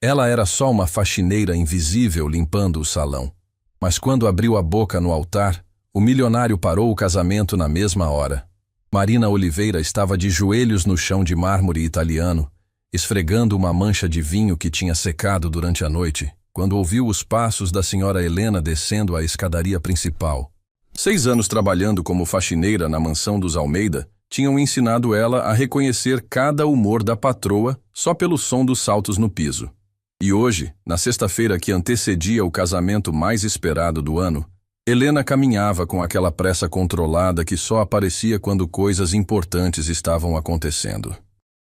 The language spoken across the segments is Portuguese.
Ela era só uma faxineira invisível limpando o salão. Mas quando abriu a boca no altar, o milionário parou o casamento na mesma hora. Marina Oliveira estava de joelhos no chão de mármore italiano, esfregando uma mancha de vinho que tinha secado durante a noite, quando ouviu os passos da senhora Helena descendo a escadaria principal. 6 anos trabalhando como faxineira na mansão dos Almeida tinham ensinado ela a reconhecer cada humor da patroa só pelo som dos saltos no piso. E hoje, na sexta-feira que antecedia o casamento mais esperado do ano, Helena caminhava com aquela pressa controlada que só aparecia quando coisas importantes estavam acontecendo.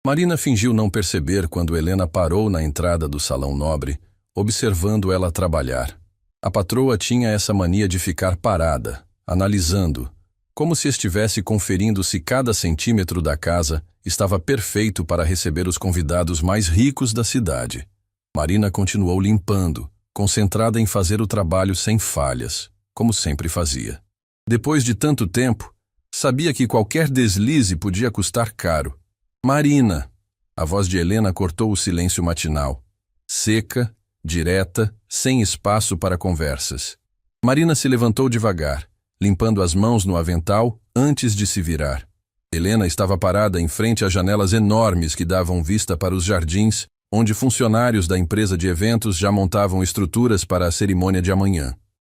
Marina fingiu não perceber quando Helena parou na entrada do salão nobre, observando ela trabalhar. A patroa tinha essa mania de ficar parada, analisando, como se estivesse conferindo se cada centímetro da casa estava perfeito para receber os convidados mais ricos da cidade. Marina continuou limpando, concentrada em fazer o trabalho sem falhas, como sempre fazia. Depois de tanto tempo, sabia que qualquer deslize podia custar caro. Marina! A voz de Helena cortou o silêncio matinal. Seca, direta, sem espaço para conversas. Marina se levantou devagar, limpando as mãos no avental antes de se virar. Helena estava parada em frente às janelas enormes que davam vista para os jardins, onde funcionários da empresa de eventos já montavam estruturas para a cerimônia de amanhã.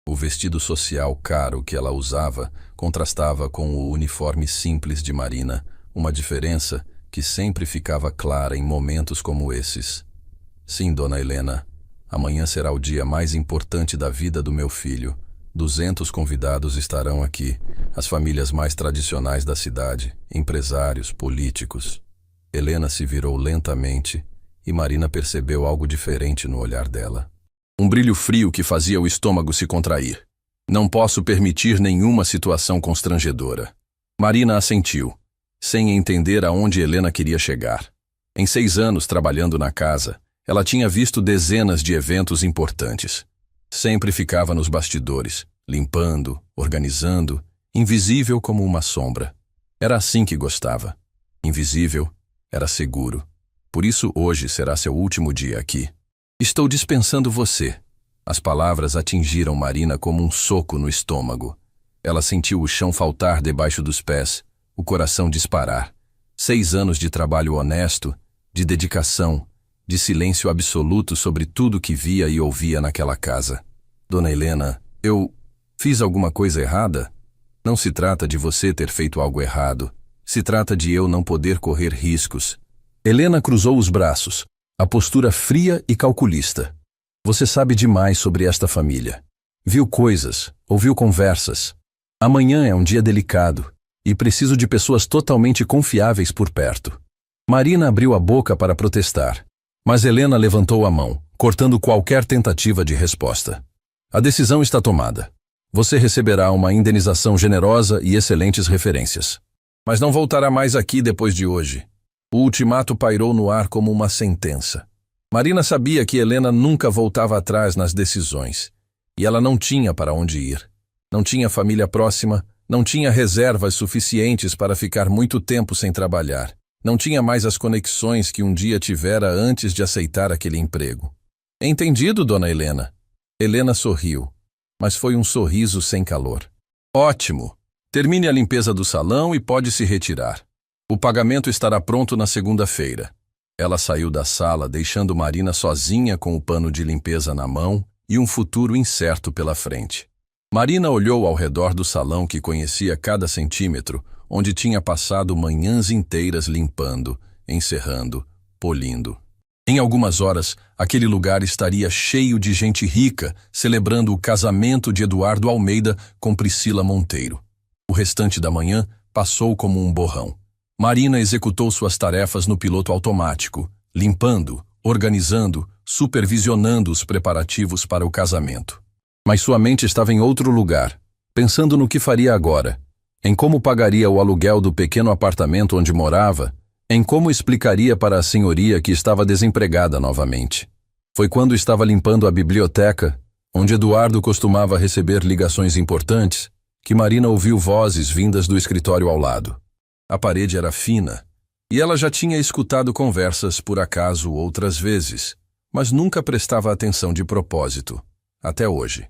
O vestido social caro que ela usava contrastava com o uniforme simples de Marina, uma diferença que sempre ficava clara em momentos como esses. Sim, dona Helena, amanhã será o dia mais importante da vida do meu filho. 200 convidados estarão aqui, as famílias mais tradicionais da cidade, empresários, políticos. Helena se virou lentamente e Marina percebeu algo diferente no olhar dela. Um brilho frio que fazia o estômago se contrair. Não posso permitir nenhuma situação constrangedora. Marina assentiu, sem entender aonde Helena queria chegar. Em 6 anos trabalhando na casa, ela tinha visto dezenas de eventos importantes. Sempre ficava nos bastidores, limpando, organizando, invisível como uma sombra. Era assim que gostava. Invisível, era seguro. Por isso hoje será seu último dia aqui. Estou dispensando você. As palavras atingiram Marina como um soco no estômago. Ela sentiu o chão faltar debaixo dos pés, o coração disparar. 6 anos de trabalho honesto, de dedicação, de silêncio absoluto sobre tudo que via e ouvia naquela casa. Dona Helena, eu fiz alguma coisa errada? Não se trata de você ter feito algo errado. Se trata de eu não poder correr riscos. Helena cruzou os braços, a postura fria e calculista. Você sabe demais sobre esta família. Viu coisas, ouviu conversas. Amanhã é um dia delicado e preciso de pessoas totalmente confiáveis por perto. Marina abriu a boca para protestar, mas Helena levantou a mão, cortando qualquer tentativa de resposta. A decisão está tomada. Você receberá uma indenização generosa e excelentes referências. Mas não voltará mais aqui depois de hoje. O ultimato pairou no ar como uma sentença. Marina sabia que Helena nunca voltava atrás nas decisões, e ela não tinha para onde ir. Não tinha família próxima, não tinha reservas suficientes para ficar muito tempo sem trabalhar. Não tinha mais as conexões que um dia tivera antes de aceitar aquele emprego. Entendido, dona Helena? Helena sorriu, mas foi um sorriso sem calor. Ótimo! Termine a limpeza do salão e pode se retirar. O pagamento estará pronto na segunda-feira. Ela saiu da sala, deixando Marina sozinha com o pano de limpeza na mão e um futuro incerto pela frente. Marina olhou ao redor do salão que conhecia cada centímetro, onde tinha passado manhãs inteiras limpando, encerrando, polindo. Em algumas horas, aquele lugar estaria cheio de gente rica, celebrando o casamento de Eduardo Almeida com Priscila Monteiro. O restante da manhã passou como um borrão. Marina executou suas tarefas no piloto automático, limpando, organizando, supervisionando os preparativos para o casamento. Mas sua mente estava em outro lugar, pensando no que faria agora, em como pagaria o aluguel do pequeno apartamento onde morava, em como explicaria para a senhoria que estava desempregada novamente. Foi quando estava limpando a biblioteca, onde Eduardo costumava receber ligações importantes, que Marina ouviu vozes vindas do escritório ao lado. A parede era fina, e ela já tinha escutado conversas por acaso outras vezes, mas nunca prestava atenção de propósito, até hoje.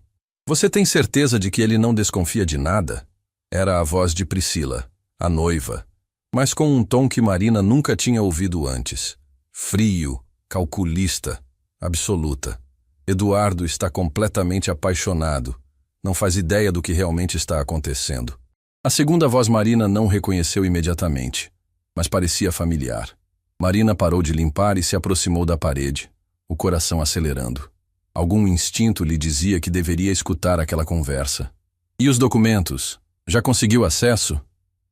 Você tem certeza de que ele não desconfia de nada? Era a voz de Priscila, a noiva, mas com um tom que Marina nunca tinha ouvido antes. Frio, calculista, absoluta. Eduardo está completamente apaixonado. Não faz ideia do que realmente está acontecendo. A segunda voz Marina não reconheceu imediatamente, mas parecia familiar. Marina parou de limpar e se aproximou da parede, o coração acelerando. Algum instinto lhe dizia que deveria escutar aquela conversa. E os documentos? Já conseguiu acesso?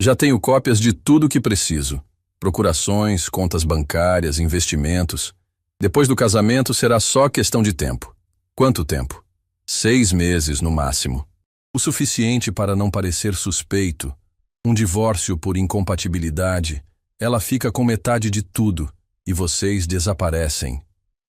Já tenho cópias de tudo o que preciso. Procurações, contas bancárias, investimentos. Depois do casamento será só questão de tempo. Quanto tempo? 6 meses no máximo. O suficiente para não parecer suspeito. Um divórcio por incompatibilidade. Ela fica com metade de tudo e vocês desaparecem.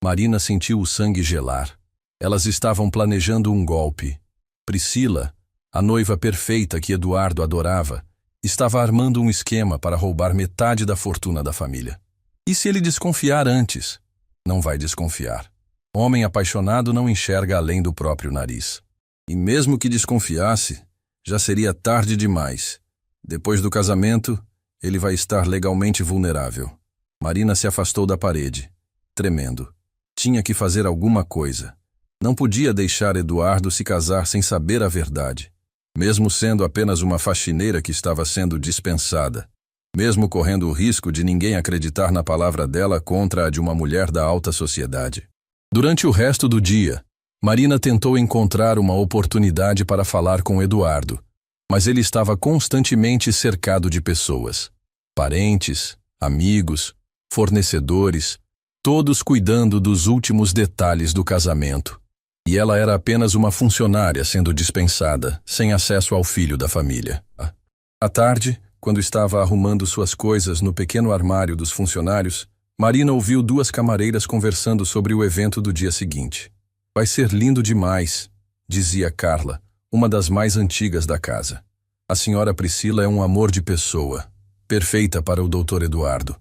Marina sentiu o sangue gelar. Elas estavam planejando um golpe. Priscila, a noiva perfeita que Eduardo adorava, estava armando um esquema para roubar metade da fortuna da família. E se ele desconfiar antes? Não vai desconfiar. Homem apaixonado não enxerga além do próprio nariz. E mesmo que desconfiasse, já seria tarde demais. Depois do casamento, ele vai estar legalmente vulnerável. Marina se afastou da parede, tremendo. Tinha que fazer alguma coisa. Não podia deixar Eduardo se casar sem saber a verdade. Mesmo sendo apenas uma faxineira que estava sendo dispensada. Mesmo correndo o risco de ninguém acreditar na palavra dela contra a de uma mulher da alta sociedade. Durante o resto do dia, Marina tentou encontrar uma oportunidade para falar com Eduardo, mas ele estava constantemente cercado de pessoas. Parentes, amigos, fornecedores, todos cuidando dos últimos detalhes do casamento. E ela era apenas uma funcionária sendo dispensada, sem acesso ao filho da família. À tarde, quando estava arrumando suas coisas no pequeno armário dos funcionários, Marina ouviu 2 camareiras conversando sobre o evento do dia seguinte. Vai ser lindo demais, dizia Carla, uma das mais antigas da casa. A senhora Priscila é um amor de pessoa, perfeita para o doutor Eduardo.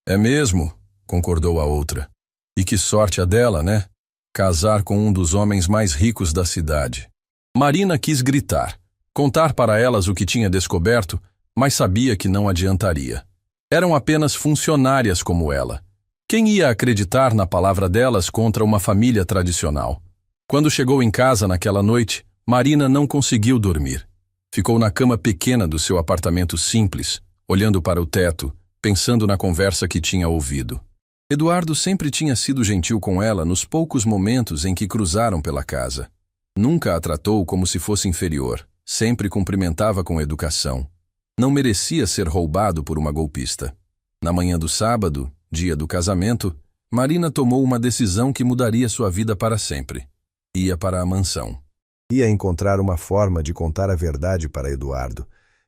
É mesmo, concordou a outra. E que sorte a dela, né? Casar com um dos homens mais ricos da cidade. Marina quis gritar, contar para elas o que tinha descoberto, mas sabia que não adiantaria. Eram apenas funcionárias como ela. Quem ia acreditar na palavra delas contra uma família tradicional? Quando chegou em casa naquela noite, Marina não conseguiu dormir. Ficou na cama pequena do seu apartamento simples, olhando para o teto, pensando na conversa que tinha ouvido. Eduardo sempre tinha sido gentil com ela nos poucos momentos em que cruzaram pela casa. Nunca a tratou como se fosse inferior, sempre cumprimentava com educação. Não merecia ser roubado por uma golpista. Na manhã do sábado, dia do casamento, Marina tomou uma decisão que mudaria sua vida para sempre. Ia para a mansão. Ia encontrar uma forma de contar a verdade para Eduardo,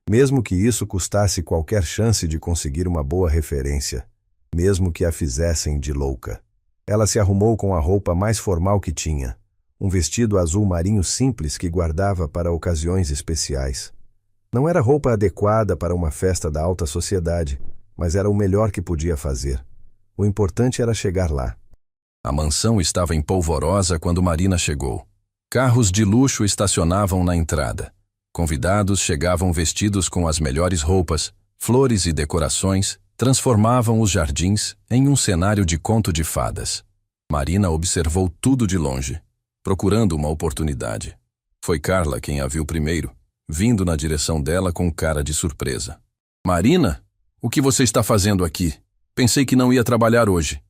mesmo que isso custasse qualquer chance de conseguir uma boa referência. Mesmo que a fizessem de louca. Ela se arrumou com a roupa mais formal que tinha, um vestido azul marinho simples que guardava para ocasiões especiais. Não era roupa adequada para uma festa da alta sociedade, mas era o melhor que podia fazer. O importante era chegar lá. A mansão estava em polvorosa quando Marina chegou. Carros de luxo estacionavam na entrada. Convidados chegavam vestidos com as melhores roupas, flores e decorações, transformavam os jardins em um cenário de conto de fadas. Marina observou tudo de longe, procurando uma oportunidade. Foi Carla quem a viu primeiro, vindo na direção dela com cara de surpresa. Marina, o que você está fazendo aqui? Pensei que não ia trabalhar hoje.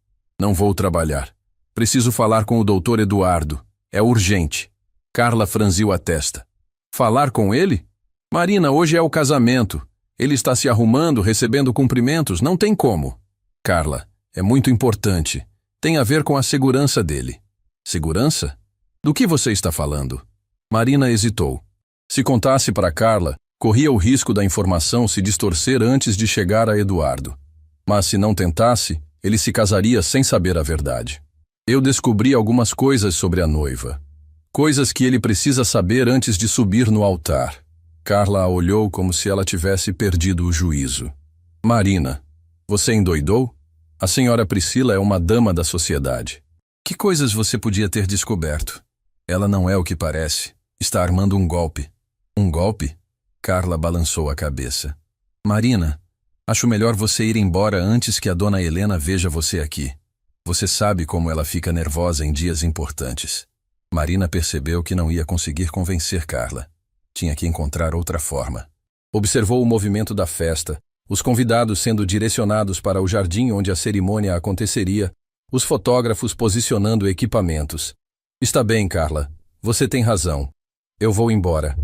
Não vou trabalhar. Preciso falar com o doutor Eduardo. É urgente. Carla franziu a testa. Falar com ele? Marina, hoje é o casamento. Ele está se arrumando, recebendo cumprimentos, não tem como. Carla, é muito importante. Tem a ver com a segurança dele. Segurança? Do que você está falando? Marina hesitou. Se contasse para Carla, corria o risco da informação se distorcer antes de chegar a Eduardo. Mas se não tentasse, ele se casaria sem saber a verdade. Eu descobri algumas coisas sobre a noiva. Coisas que ele precisa saber antes de subir no altar. Carla a olhou como se ela tivesse perdido o juízo. Marina, você endoidou? A senhora Priscila é uma dama da sociedade. Que coisas você podia ter descoberto? Ela não é o que parece. Está armando um golpe. Um golpe? Carla balançou a cabeça. Marina, acho melhor você ir embora antes que a dona Helena veja você aqui. Você sabe como ela fica nervosa em dias importantes. Marina percebeu que não ia conseguir convencer Carla. Tinha que encontrar outra forma. Observou o movimento da festa, os convidados sendo direcionados para o jardim onde a cerimônia aconteceria, os fotógrafos posicionando equipamentos. Está bem, Carla. Você tem razão. Eu vou embora.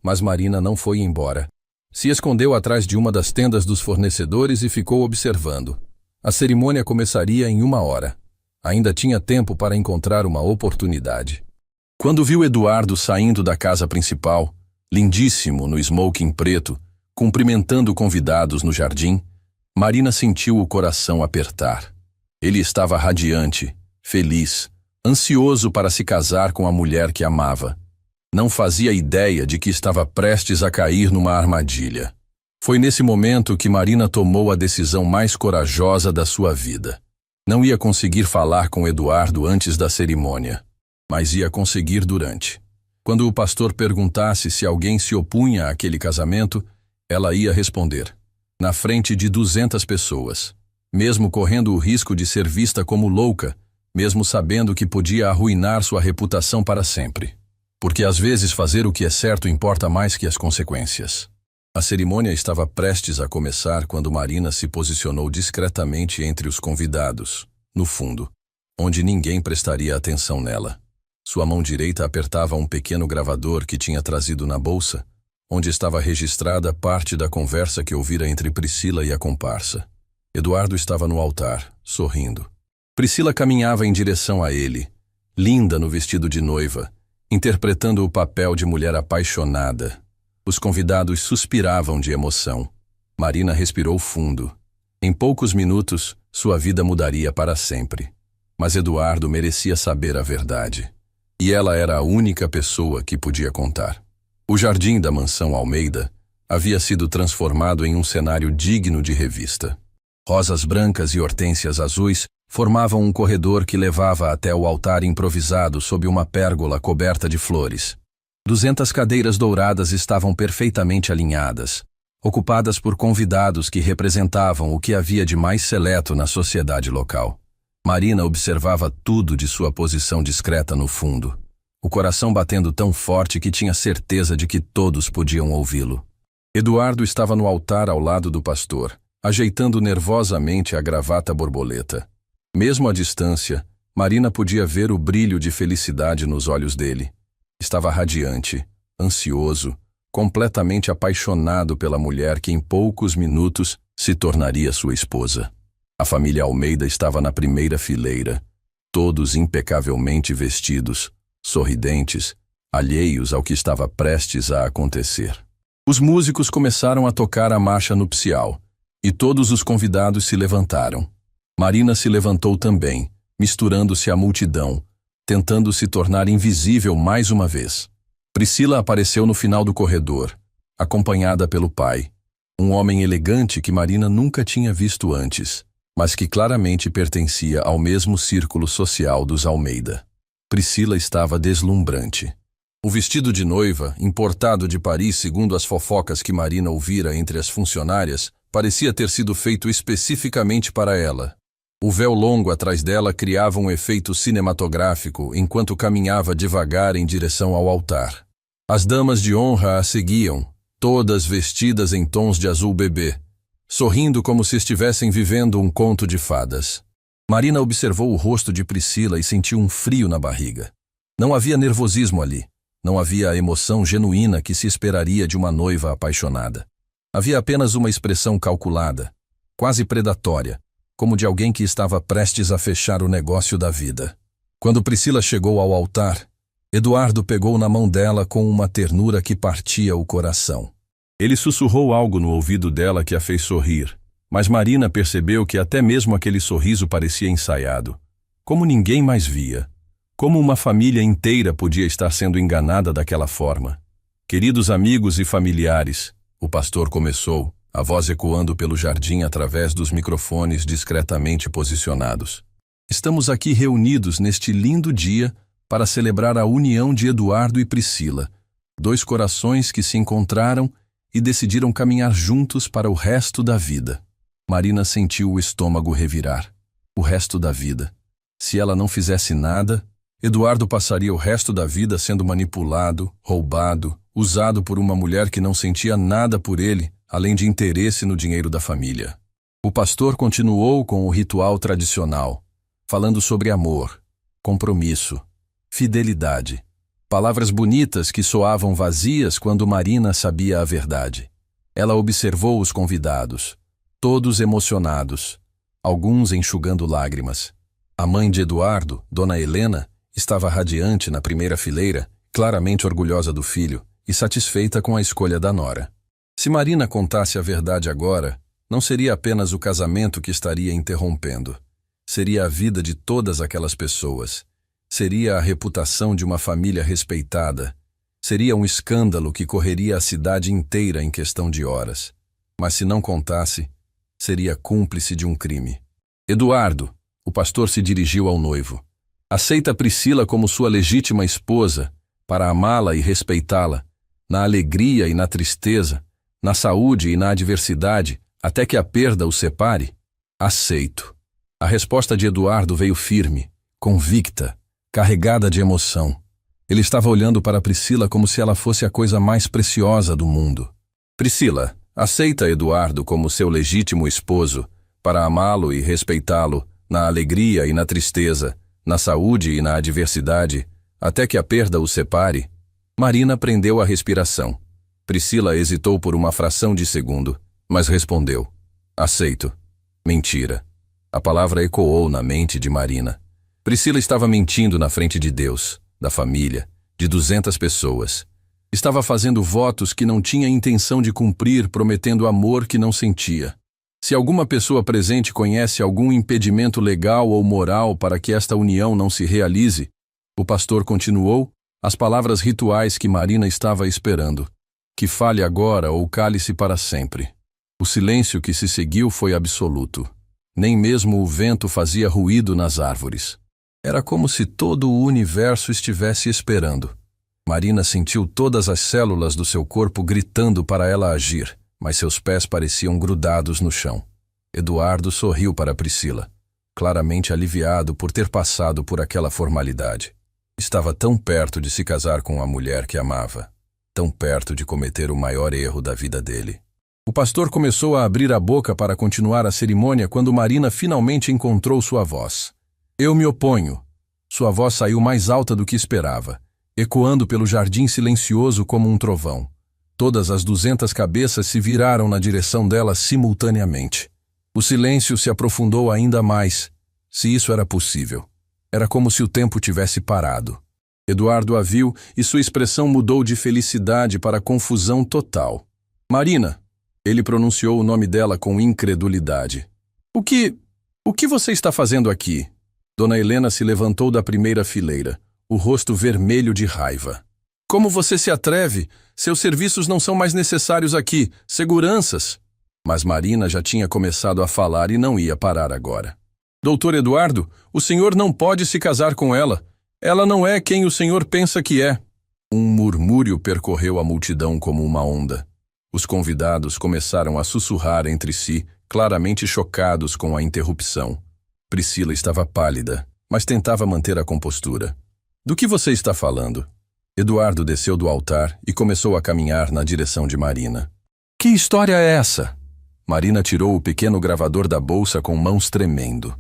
Mas Marina não foi embora. Se escondeu atrás de uma das tendas dos fornecedores e ficou observando. A cerimônia começaria em 1 hora. Ainda tinha tempo para encontrar uma oportunidade. Quando viu Eduardo saindo da casa principal, lindíssimo no smoking preto, cumprimentando convidados no jardim, Marina sentiu o coração apertar. Ele estava radiante, feliz, ansioso para se casar com a mulher que amava. Não fazia ideia de que estava prestes a cair numa armadilha. Foi nesse momento que Marina tomou a decisão mais corajosa da sua vida. Não ia conseguir falar com Eduardo antes da cerimônia, mas ia conseguir durante. Quando o pastor perguntasse se alguém se opunha àquele casamento, ela ia responder, na frente de 200 pessoas, mesmo correndo o risco de ser vista como louca, mesmo sabendo que podia arruinar sua reputação para sempre. Porque às vezes fazer o que é certo importa mais que as consequências. A cerimônia estava prestes a começar quando Marina se posicionou discretamente entre os convidados, no fundo, onde ninguém prestaria atenção nela. Sua mão direita apertava um pequeno gravador que tinha trazido na bolsa, onde estava registrada parte da conversa que ouvira entre Priscila e a comparsa. Eduardo estava no altar, sorrindo. Priscila caminhava em direção a ele, linda no vestido de noiva, interpretando o papel de mulher apaixonada. Os convidados suspiravam de emoção. Marina respirou fundo. Em poucos minutos, sua vida mudaria para sempre. Mas Eduardo merecia saber a verdade. E ela era a única pessoa que podia contar. O jardim da mansão Almeida havia sido transformado em um cenário digno de revista. Rosas brancas e hortênsias azuis formavam um corredor que levava até o altar improvisado sob uma pérgola coberta de flores. 200 cadeiras douradas estavam perfeitamente alinhadas, ocupadas por convidados que representavam o que havia de mais seleto na sociedade local. Marina observava tudo de sua posição discreta no fundo, o coração batendo tão forte que tinha certeza de que todos podiam ouvi-lo. Eduardo estava no altar ao lado do pastor, ajeitando nervosamente a gravata borboleta. Mesmo à distância, Marina podia ver o brilho de felicidade nos olhos dele. Estava radiante, ansioso, completamente apaixonado pela mulher que em poucos minutos se tornaria sua esposa. A família Almeida estava na primeira fileira, todos impecavelmente vestidos, sorridentes, alheios ao que estava prestes a acontecer. Os músicos começaram a tocar a marcha nupcial, e todos os convidados se levantaram. Marina se levantou também, misturando-se à multidão, tentando se tornar invisível mais uma vez. Priscila apareceu no final do corredor, acompanhada pelo pai, um homem elegante que Marina nunca tinha visto antes, mas que claramente pertencia ao mesmo círculo social dos Almeida. Priscila estava deslumbrante. O vestido de noiva, importado de Paris segundo as fofocas que Marina ouvira entre as funcionárias, parecia ter sido feito especificamente para ela. O véu longo atrás dela criava um efeito cinematográfico enquanto caminhava devagar em direção ao altar. As damas de honra a seguiam, todas vestidas em tons de azul bebê, sorrindo como se estivessem vivendo um conto de fadas. Marina observou o rosto de Priscila e sentiu um frio na barriga. Não havia nervosismo ali. Não havia a emoção genuína que se esperaria de uma noiva apaixonada. Havia apenas uma expressão calculada, quase predatória, como de alguém que estava prestes a fechar o negócio da vida. Quando Priscila chegou ao altar, Eduardo pegou na mão dela com uma ternura que partia o coração. Ele sussurrou algo no ouvido dela que a fez sorrir, mas Marina percebeu que até mesmo aquele sorriso parecia ensaiado, como ninguém mais via, como uma família inteira podia estar sendo enganada daquela forma. Queridos amigos e familiares, o pastor começou, a voz ecoando pelo jardim através dos microfones discretamente posicionados. Estamos aqui reunidos neste lindo dia para celebrar a união de Eduardo e Priscila, dois corações que se encontraram e decidiram caminhar juntos para o resto da vida. Marina sentiu o estômago revirar. O resto da vida. Se ela não fizesse nada, Eduardo passaria o resto da vida sendo manipulado, roubado, usado por uma mulher que não sentia nada por ele, além de interesse no dinheiro da família. O pastor continuou com o ritual tradicional, falando sobre amor, compromisso, fidelidade. Palavras bonitas que soavam vazias quando Marina sabia a verdade. Ela observou os convidados, todos emocionados, alguns enxugando lágrimas. A mãe de Eduardo, Dona Helena, estava radiante na primeira fileira, claramente orgulhosa do filho e satisfeita com a escolha da nora. Se Marina contasse a verdade agora, não seria apenas o casamento que estaria interrompendo. Seria a vida de todas aquelas pessoas. Seria a reputação de uma família respeitada. Seria um escândalo que correria a cidade inteira em questão de horas. Mas se não contasse, seria cúmplice de um crime. Eduardo, o pastor se dirigiu ao noivo. Aceita Priscila como sua legítima esposa, para amá-la e respeitá-la, na alegria e na tristeza, na saúde e na adversidade, até que a perda o separe? Aceito. A resposta de Eduardo veio firme, convicta, carregada de emoção. Ele estava olhando para Priscila como se ela fosse a coisa mais preciosa do mundo. Priscila, aceita Eduardo como seu legítimo esposo, para amá-lo e respeitá-lo, na alegria e na tristeza, na saúde e na adversidade, até que a perda o separe? Marina prendeu a respiração. Priscila hesitou por uma fração de segundo, mas respondeu: aceito. Mentira. A palavra ecoou na mente de Marina. Priscila estava mentindo na frente de Deus, da família, de 200 pessoas. Estava fazendo votos que não tinha intenção de cumprir, prometendo amor que não sentia. Se alguma pessoa presente conhece algum impedimento legal ou moral para que esta união não se realize, o pastor continuou as palavras rituais que Marina estava esperando. Que fale agora ou cale-se para sempre. O silêncio que se seguiu foi absoluto. Nem mesmo o vento fazia ruído nas árvores. Era como se todo o universo estivesse esperando. Marina sentiu todas as células do seu corpo gritando para ela agir, mas seus pés pareciam grudados no chão. Eduardo sorriu para Priscila, claramente aliviado por ter passado por aquela formalidade. Estava tão perto de se casar com a mulher que amava, tão perto de cometer o maior erro da vida dele. O pastor começou a abrir a boca para continuar a cerimônia quando Marina finalmente encontrou sua voz. Eu me oponho. Sua voz saiu mais alta do que esperava, ecoando pelo jardim silencioso como um trovão. Todas as 200 cabeças se viraram na direção dela simultaneamente. O silêncio se aprofundou ainda mais, se isso era possível. Era como se o tempo tivesse parado. Eduardo a viu e sua expressão mudou de felicidade para confusão total. Marina, ele pronunciou o nome dela com incredulidade. O que você está fazendo aqui? Dona Helena se levantou da primeira fileira, o rosto vermelho de raiva. Como você se atreve? Seus serviços não são mais necessários aqui. Seguranças. Mas Marina já tinha começado a falar e não ia parar agora. Doutor Eduardo, o senhor não pode se casar com ela. Ela não é quem o senhor pensa que é. Um murmúrio percorreu a multidão como uma onda. Os convidados começaram a sussurrar entre si, claramente chocados com a interrupção. Priscila estava pálida, mas tentava manter a compostura. Do que você está falando? Eduardo desceu do altar e começou a caminhar na direção de Marina. Que história é essa? Marina tirou o pequeno gravador da bolsa com mãos tremendo.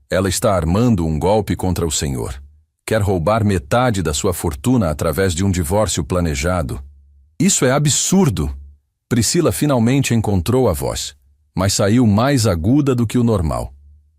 Ela está armando um golpe contra o senhor. Quer roubar metade da sua fortuna através de um divórcio planejado. Isso é absurdo! Priscila finalmente encontrou a voz, mas saiu mais aguda do que o normal.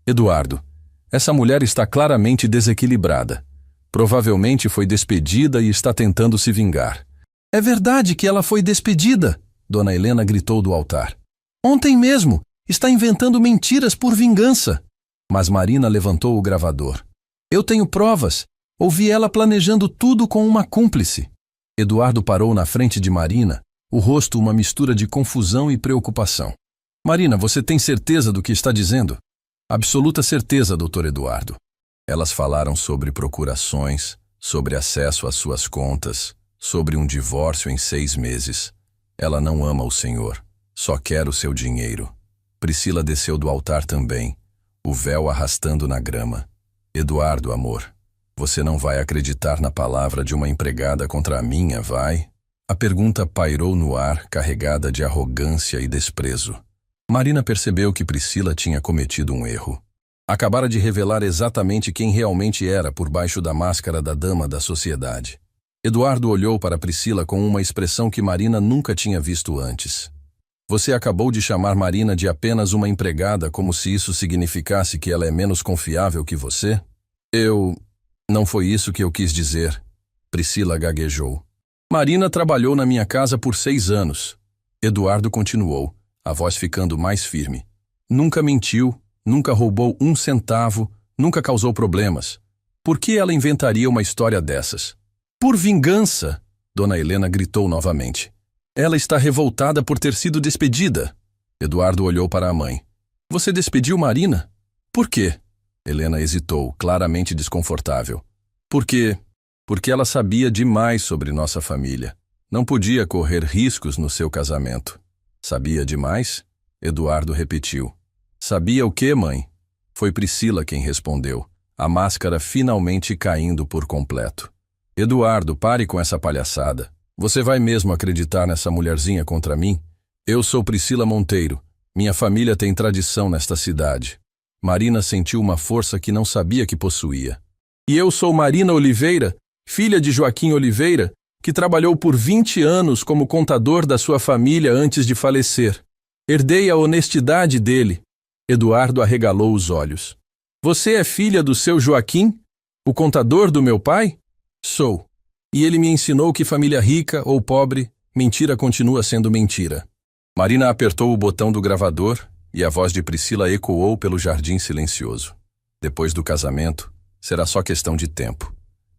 Eduardo, essa mulher está claramente desequilibrada. Provavelmente foi despedida e está tentando se vingar. É verdade que ela foi despedida, Dona Helena gritou do altar. Ontem mesmo, está inventando mentiras por vingança. Mas Marina levantou o gravador. Eu tenho provas. Ouvi ela planejando tudo com uma cúmplice. Eduardo parou na frente de Marina, o rosto uma mistura de confusão e preocupação. Marina, você tem certeza do que está dizendo? Absoluta certeza, Dr. Eduardo. Elas falaram sobre procurações, sobre acesso às suas contas, sobre um divórcio em 6 meses. Ela não ama o Senhor, só quer o seu dinheiro. Priscila desceu do altar também, o véu arrastando na grama. Eduardo, amor, você não vai acreditar na palavra de uma empregada contra a minha, vai? A pergunta pairou no ar, carregada de arrogância e desprezo. Marina percebeu que Priscila tinha cometido um erro. Acabara de revelar exatamente quem realmente era por baixo da máscara da dama da sociedade. Eduardo olhou para Priscila com uma expressão que Marina nunca tinha visto antes. Você acabou de chamar Marina de apenas uma empregada como se isso significasse que ela é menos confiável que você? Não foi isso que eu quis dizer. Priscila gaguejou. Marina trabalhou na minha casa por 6 anos. Eduardo continuou, a voz ficando mais firme. Nunca mentiu, nunca roubou 1 centavo, nunca causou problemas. Por que ela inventaria uma história dessas? Por vingança! Dona Helena gritou novamente. Ela está revoltada por ter sido despedida. Eduardo olhou para a mãe. Você despediu Marina? Por quê? Helena hesitou, claramente desconfortável. Porque ela sabia demais sobre nossa família. Não podia correr riscos no seu casamento. Sabia demais? Eduardo repetiu. Sabia o quê, mãe? Foi Priscila quem respondeu, a máscara finalmente caindo por completo. Eduardo, pare com essa palhaçada. Você vai mesmo acreditar nessa mulherzinha contra mim? Eu sou Priscila Monteiro. Minha família tem tradição nesta cidade. Marina sentiu uma força que não sabia que possuía. E eu sou Marina Oliveira, filha de Joaquim Oliveira, que trabalhou por 20 anos como contador da sua família antes de falecer. Herdei a honestidade dele. Eduardo arregalou os olhos. Você é filha do seu Joaquim? O contador do meu pai? Sou. E ele me ensinou que família rica ou pobre, mentira continua sendo mentira. Marina apertou o botão do gravador e a voz de Priscila ecoou pelo jardim silencioso. Depois do casamento, será só questão de tempo.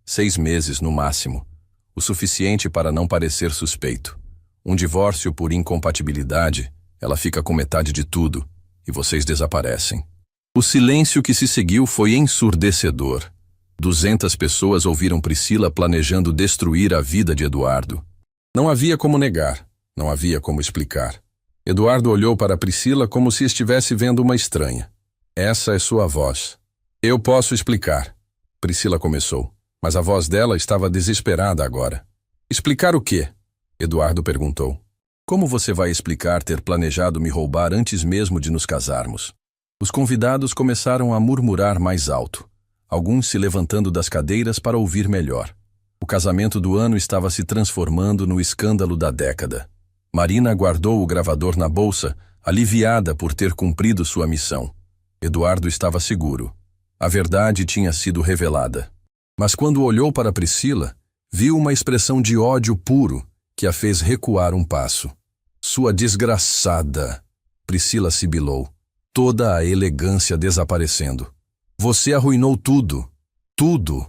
6 meses no máximo. O suficiente para não parecer suspeito. Um divórcio por incompatibilidade, ela fica com metade de tudo e vocês desaparecem. O silêncio que se seguiu foi ensurdecedor. 200 pessoas ouviram Priscila planejando destruir a vida de Eduardo. Não havia como negar, não havia como explicar. Eduardo olhou para Priscila como se estivesse vendo uma estranha. Essa é sua voz. Eu posso explicar. Priscila começou, mas a voz dela estava desesperada agora. Explicar o quê? Eduardo perguntou. Como você vai explicar ter planejado me roubar antes mesmo de nos casarmos? Os convidados começaram a murmurar mais alto. Alguns se levantando das cadeiras para ouvir melhor. O casamento do ano estava se transformando no escândalo da década. Marina guardou o gravador na bolsa, aliviada por ter cumprido sua missão. Eduardo estava seguro. A verdade tinha sido revelada. Mas quando olhou para Priscila, viu uma expressão de ódio puro que a fez recuar um passo. Sua desgraçada! Priscila sibilou, toda a elegância desaparecendo. Você arruinou tudo. Tudo.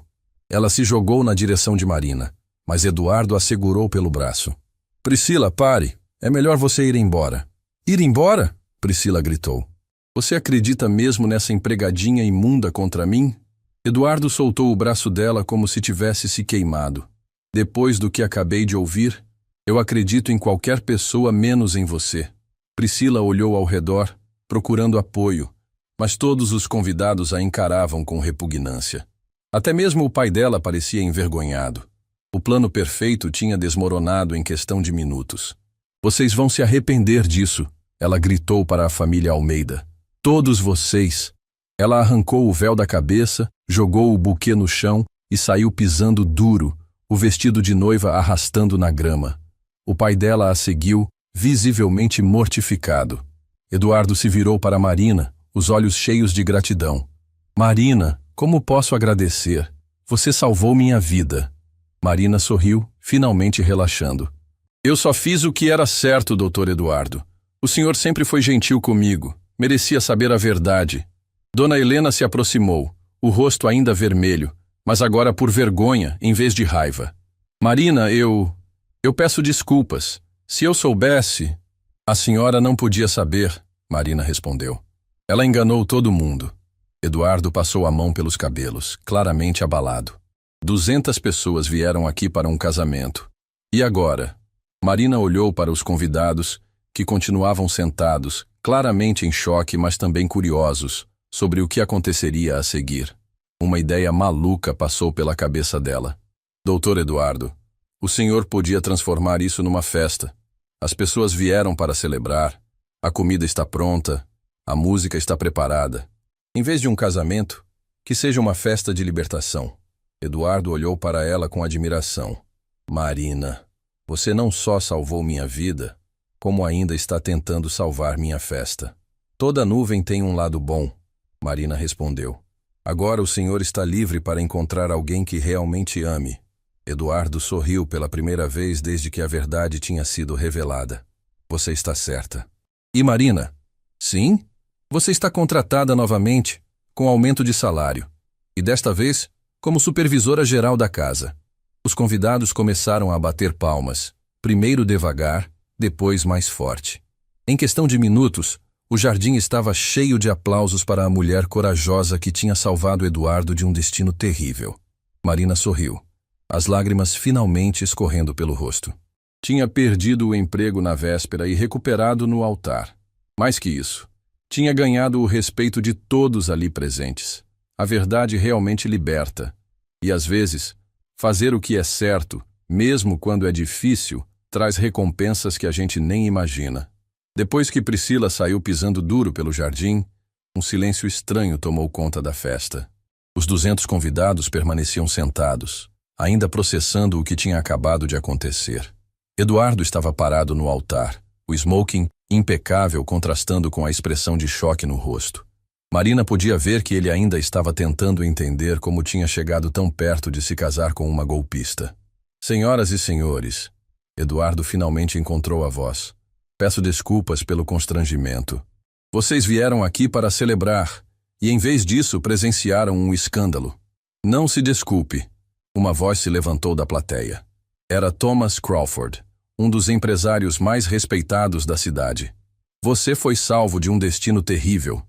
Ela se jogou na direção de Marina, mas Eduardo a segurou pelo braço. Priscila, pare. É melhor você ir embora. Ir embora? Priscila gritou. Você acredita mesmo nessa empregadinha imunda contra mim? Eduardo soltou o braço dela como se tivesse se queimado. Depois do que acabei de ouvir, eu acredito em qualquer pessoa menos em você. Priscila olhou ao redor, procurando apoio, mas todos os convidados a encaravam com repugnância. Até mesmo o pai dela parecia envergonhado. O plano perfeito tinha desmoronado em questão de minutos. Vocês vão se arrepender disso, ela gritou para a família Almeida. Todos vocês. Ela arrancou o véu da cabeça, jogou o buquê no chão e saiu pisando duro, o vestido de noiva arrastando na grama. O pai dela a seguiu, visivelmente mortificado. Eduardo se virou para Marina, os olhos cheios de gratidão. Marina, como posso agradecer? Você salvou minha vida. Marina sorriu, finalmente relaxando. Eu só fiz o que era certo, doutor Eduardo. O senhor sempre foi gentil comigo. Merecia saber a verdade. Dona Helena se aproximou, o rosto ainda vermelho, mas agora por vergonha em vez de raiva. Marina, eu peço desculpas. Se eu soubesse... A senhora não podia saber, Marina respondeu. Ela enganou todo mundo. Eduardo passou a mão pelos cabelos, claramente abalado. 200 pessoas vieram aqui para um casamento. E agora? Marina olhou para os convidados, que continuavam sentados, claramente em choque, mas também curiosos, sobre o que aconteceria a seguir. Uma ideia maluca passou pela cabeça dela. Doutor Eduardo, o senhor podia transformar isso numa festa. As pessoas vieram para celebrar, a comida está pronta, a música está preparada. Em vez de um casamento, que seja uma festa de libertação. Eduardo olhou para ela com admiração. Marina, você não só salvou minha vida, como ainda está tentando salvar minha festa. Toda nuvem tem um lado bom, Marina respondeu. Agora o senhor está livre para encontrar alguém que realmente ame. Eduardo sorriu pela primeira vez desde que a verdade tinha sido revelada. Você está certa. E Marina? Sim? Você está contratada novamente, com aumento de salário. E desta vez, como supervisora geral da casa. Os convidados começaram a bater palmas, primeiro devagar, depois mais forte. Em questão de minutos, o jardim estava cheio de aplausos para a mulher corajosa que tinha salvado Eduardo de um destino terrível. Marina sorriu, as lágrimas finalmente escorrendo pelo rosto. Tinha perdido o emprego na véspera e recuperado no altar. Mais que isso, tinha ganhado o respeito de todos ali presentes. A verdade realmente liberta. E às vezes, fazer o que é certo, mesmo quando é difícil, traz recompensas que a gente nem imagina. Depois que Priscila saiu pisando duro pelo jardim, um silêncio estranho tomou conta da festa. Os 200 convidados permaneciam sentados, ainda processando o que tinha acabado de acontecer. Eduardo estava parado no altar, o smoking impecável contrastando com a expressão de choque no rosto. Marina podia ver que ele ainda estava tentando entender como tinha chegado tão perto de se casar com uma golpista. Senhoras e senhores, Eduardo finalmente encontrou a voz. Peço desculpas pelo constrangimento. Vocês vieram aqui para celebrar, e em vez disso presenciaram um escândalo. Não se desculpe. Uma voz se levantou da plateia. Era Thomas Crawford, um dos empresários mais respeitados da cidade. Você foi salvo de um destino terrível.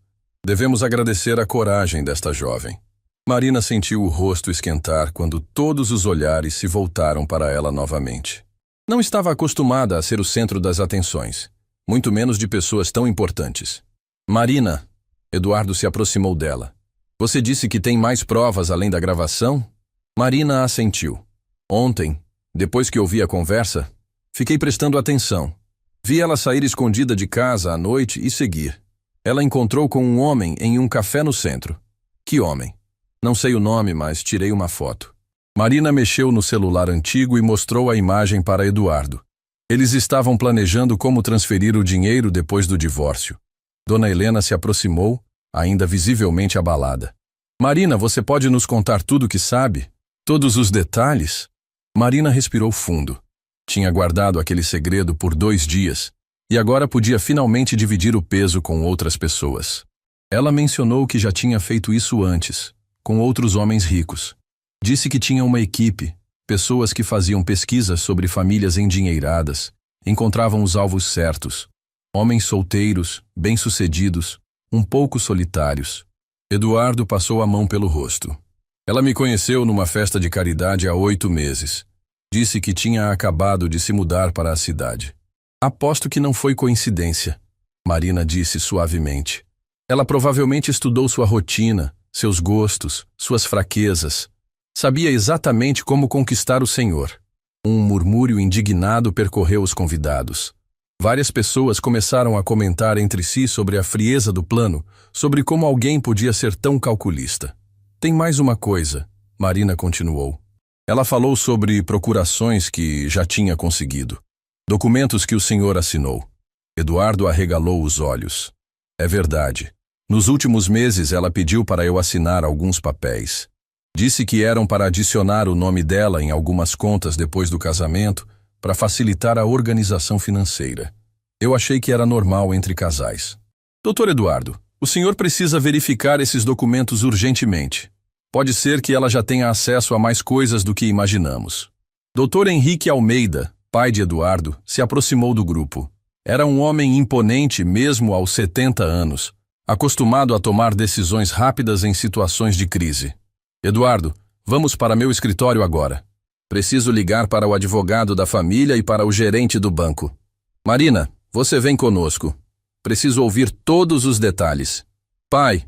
Devemos agradecer a coragem desta jovem. Marina sentiu o rosto esquentar quando todos os olhares se voltaram para ela novamente. Não estava acostumada a ser o centro das atenções, muito menos de pessoas tão importantes. Marina, Eduardo se aproximou dela. Você disse que tem mais provas além da gravação? Marina assentiu. Ontem, depois que ouvi a conversa, fiquei prestando atenção. Vi ela sair escondida de casa à noite e seguir. Ela encontrou com um homem em um café no centro. Que homem? Não sei o nome, mas tirei uma foto. Marina mexeu no celular antigo e mostrou a imagem para Eduardo. Eles estavam planejando como transferir o dinheiro depois do divórcio. Dona Helena se aproximou, ainda visivelmente abalada. Marina, você pode nos contar tudo o que sabe? Todos os detalhes? Marina respirou fundo. Tinha guardado aquele segredo por 2 dias e agora podia finalmente dividir o peso com outras pessoas. Ela mencionou que já tinha feito isso antes, com outros homens ricos. Disse que tinha uma equipe, pessoas que faziam pesquisas sobre famílias endinheiradas, encontravam os alvos certos. Homens solteiros, bem-sucedidos, um pouco solitários. Eduardo passou a mão pelo rosto. Ela me conheceu numa festa de caridade há 8 meses. Disse que tinha acabado de se mudar para a cidade. Aposto que não foi coincidência, Marina disse suavemente. Ela provavelmente estudou sua rotina, seus gostos, suas fraquezas. Sabia exatamente como conquistar o senhor. Um murmúrio indignado percorreu os convidados. Várias pessoas começaram a comentar entre si sobre a frieza do plano, sobre como alguém podia ser tão calculista. Tem mais uma coisa, Marina continuou. Ela falou sobre procurações que já tinha conseguido. Documentos que o senhor assinou. Eduardo arregalou os olhos. É verdade. Nos últimos meses ela pediu para eu assinar alguns papéis. Disse que eram para adicionar o nome dela em algumas contas depois do casamento, para facilitar a organização financeira. Eu achei que era normal entre casais. Doutor Eduardo, o senhor precisa verificar esses documentos urgentemente. Pode ser que ela já tenha acesso a mais coisas do que imaginamos. Dr. Henrique Almeida, pai de Eduardo, se aproximou do grupo. Era um homem imponente mesmo aos 70 anos, acostumado a tomar decisões rápidas em situações de crise. Eduardo, vamos para meu escritório agora. Preciso ligar para o advogado da família e para o gerente do banco. Marina, você vem conosco. Preciso ouvir todos os detalhes. Pai,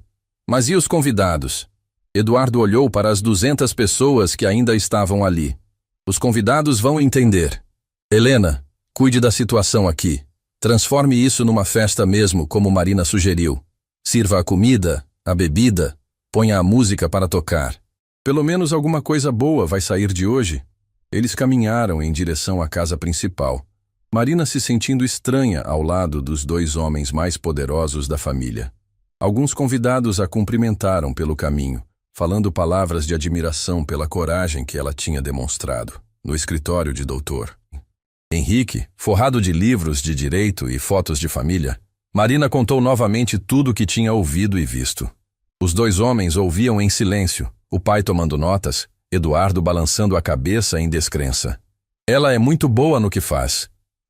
mas e os convidados? Eduardo olhou para as 200 pessoas que ainda estavam ali. Os convidados vão entender. Helena, cuide da situação aqui. Transforme isso numa festa mesmo, como Marina sugeriu. Sirva a comida, a bebida, ponha a música para tocar. Pelo menos alguma coisa boa vai sair de hoje. Eles caminharam em direção à casa principal. Marina se sentindo estranha ao lado dos 2 homens mais poderosos da família. Alguns convidados a cumprimentaram pelo caminho, falando palavras de admiração pela coragem que ela tinha demonstrado. No escritório de Dr. Henrique, forrado de livros de direito e fotos de família, Marina contou novamente tudo o que tinha ouvido e visto. Os 2 homens ouviam em silêncio, o pai tomando notas, Eduardo balançando a cabeça em descrença. Ela é muito boa no que faz.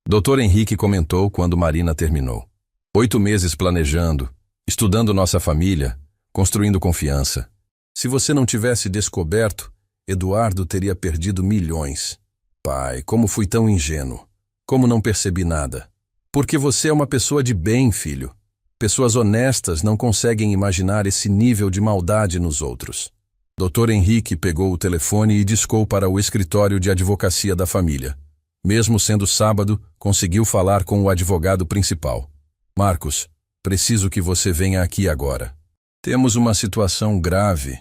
Dr. Henrique comentou quando Marina terminou. 8 meses planejando, estudando nossa família, construindo confiança. Se você não tivesse descoberto, Eduardo teria perdido milhões. Pai, como fui tão ingênuo. Como não percebi nada. Porque você é uma pessoa de bem, filho. Pessoas honestas não conseguem imaginar esse nível de maldade nos outros. Dr. Henrique pegou o telefone e discou para o escritório de advocacia da família. Mesmo sendo sábado, conseguiu falar com o advogado principal. Marcos, preciso que você venha aqui agora. Temos uma situação grave.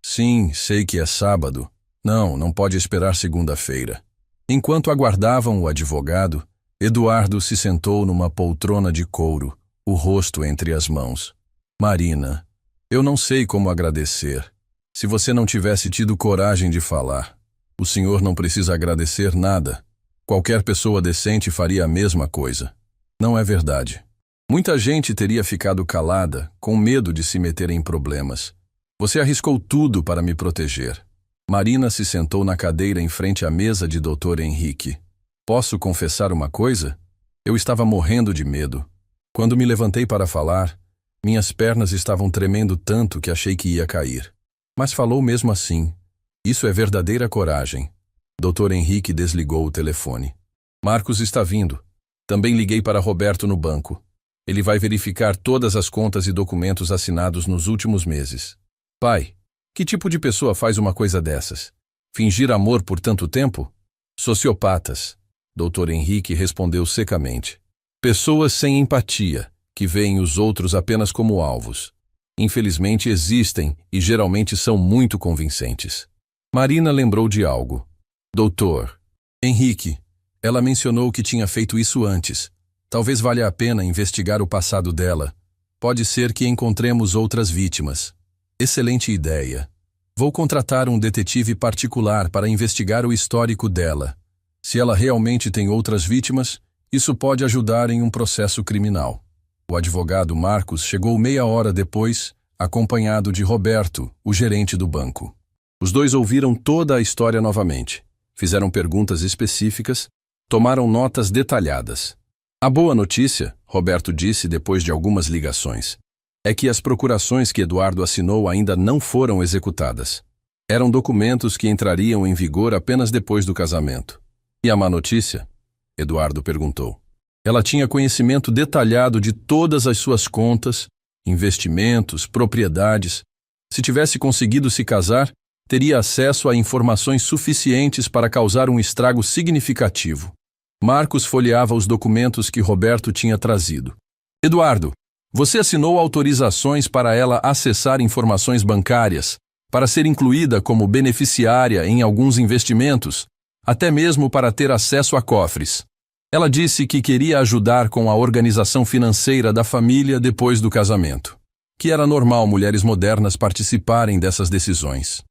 Sim, sei que é sábado. Não pode esperar segunda-feira. Enquanto aguardavam o advogado, Eduardo se sentou numa poltrona de couro, o rosto entre as mãos. Marina, eu não sei como agradecer. Se você não tivesse tido coragem de falar, o senhor não precisa agradecer nada. Qualquer pessoa decente faria a mesma coisa. Não é verdade. Muita gente teria ficado calada, com medo de se meter em problemas. Você arriscou tudo para me proteger. Marina se sentou na cadeira em frente à mesa de Dr. Henrique. Posso confessar uma coisa? Eu estava morrendo de medo. Quando me levantei para falar, minhas pernas estavam tremendo tanto que achei que ia cair. Mas falou mesmo assim. Isso é verdadeira coragem. Dr. Henrique desligou o telefone. Marcos está vindo. Também liguei para Roberto no banco. Ele vai verificar todas as contas e documentos assinados nos últimos meses. Pai, que tipo de pessoa faz uma coisa dessas? Fingir amor por tanto tempo? Sociopatas. Dr. Henrique respondeu secamente. Pessoas sem empatia, que veem os outros apenas como alvos. Infelizmente existem e geralmente são muito convincentes. Marina lembrou de algo. Doutor Henrique, ela mencionou que tinha feito isso antes. Talvez valha a pena investigar o passado dela. Pode ser que encontremos outras vítimas. Excelente ideia. Vou contratar um detetive particular para investigar o histórico dela. Se ela realmente tem outras vítimas, isso pode ajudar em um processo criminal. O advogado Marcos chegou meia hora depois, acompanhado de Roberto, o gerente do banco. Os 2 ouviram toda a história novamente. Fizeram perguntas específicas, tomaram notas detalhadas. A boa notícia, Roberto disse depois de algumas ligações, é que as procurações que Eduardo assinou ainda não foram executadas. Eram documentos que entrariam em vigor apenas depois do casamento. E a má notícia? Eduardo perguntou. Ela tinha conhecimento detalhado de todas as suas contas, investimentos, propriedades. Se tivesse conseguido se casar, teria acesso a informações suficientes para causar um estrago significativo. Marcos folheava os documentos que Roberto tinha trazido. Eduardo, você assinou autorizações para ela acessar informações bancárias, para ser incluída como beneficiária em alguns investimentos, até mesmo para ter acesso a cofres. Ela disse que queria ajudar com a organização financeira da família depois do casamento. Que era normal mulheres modernas participarem dessas decisões.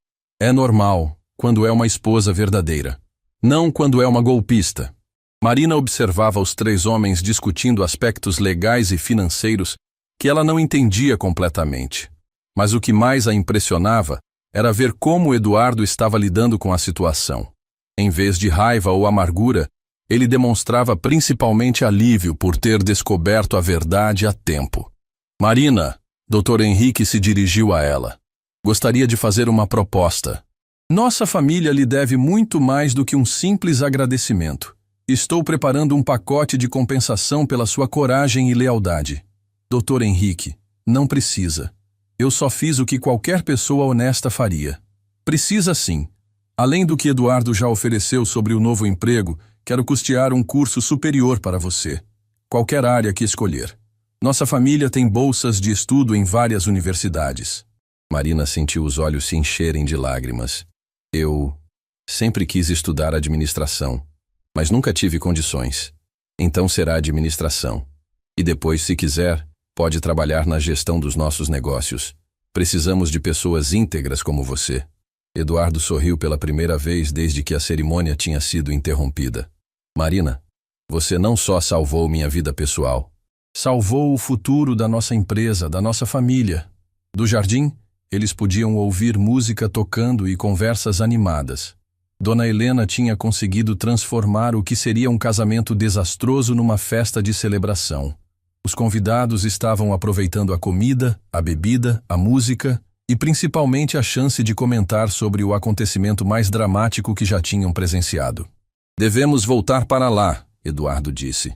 É normal quando é uma esposa verdadeira, não quando é uma golpista. Marina observava os 3 homens discutindo aspectos legais e financeiros que ela não entendia completamente. Mas o que mais a impressionava era ver como Eduardo estava lidando com a situação. Em vez de raiva ou amargura, ele demonstrava principalmente alívio por ter descoberto a verdade a tempo. Marina, Dr. Henrique se dirigiu a ela. Gostaria de fazer uma proposta. Nossa família lhe deve muito mais do que um simples agradecimento. Estou preparando um pacote de compensação pela sua coragem e lealdade. Dr. Henrique, não precisa. Eu só fiz o que qualquer pessoa honesta faria. Precisa sim. Além do que Eduardo já ofereceu sobre o novo emprego, quero custear um curso superior para você. Qualquer área que escolher. Nossa família tem bolsas de estudo em várias universidades. Marina sentiu os olhos se encherem de lágrimas. Eu sempre quis estudar administração, mas nunca tive condições. Então será administração. E depois, se quiser, pode trabalhar na gestão dos nossos negócios. Precisamos de pessoas íntegras como você. Eduardo sorriu pela primeira vez desde que a cerimônia tinha sido interrompida. Marina, você não só salvou minha vida pessoal, salvou o futuro da nossa empresa, da nossa família. Do jardim, eles podiam ouvir música tocando e conversas animadas. Dona Helena tinha conseguido transformar o que seria um casamento desastroso numa festa de celebração. Os convidados estavam aproveitando a comida, a bebida, a música e principalmente a chance de comentar sobre o acontecimento mais dramático que já tinham presenciado. Devemos voltar para lá, Eduardo disse.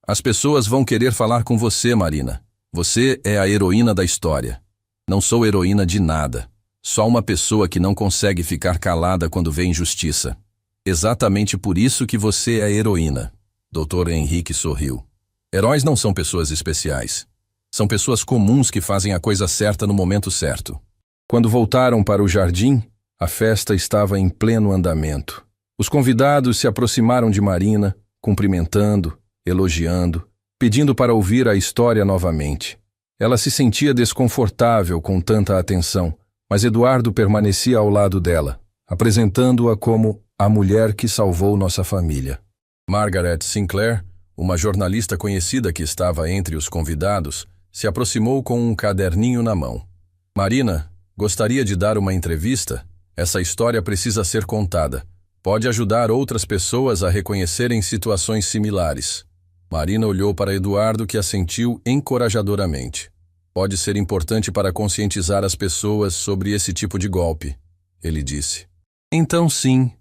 As pessoas vão querer falar com você, Marina. Você é a heroína da história. Não sou heroína de nada. Só uma pessoa que não consegue ficar calada quando vê injustiça. Exatamente por isso que você é a heroína. Dr. Henrique sorriu. Heróis não são pessoas especiais. São pessoas comuns que fazem a coisa certa no momento certo. Quando voltaram para o jardim, a festa estava em pleno andamento. Os convidados se aproximaram de Marina, cumprimentando, elogiando, pedindo para ouvir a história novamente. Ela se sentia desconfortável com tanta atenção, mas Eduardo permanecia ao lado dela, apresentando-a como a mulher que salvou nossa família. Margaret Sinclair, uma jornalista conhecida que estava entre os convidados, se aproximou com um caderninho na mão. Marina, gostaria de dar uma entrevista? Essa história precisa ser contada. Pode ajudar outras pessoas a reconhecerem situações similares. Marina olhou para Eduardo, que assentiu encorajadoramente. Pode ser importante para conscientizar as pessoas sobre esse tipo de golpe, ele disse. Então sim,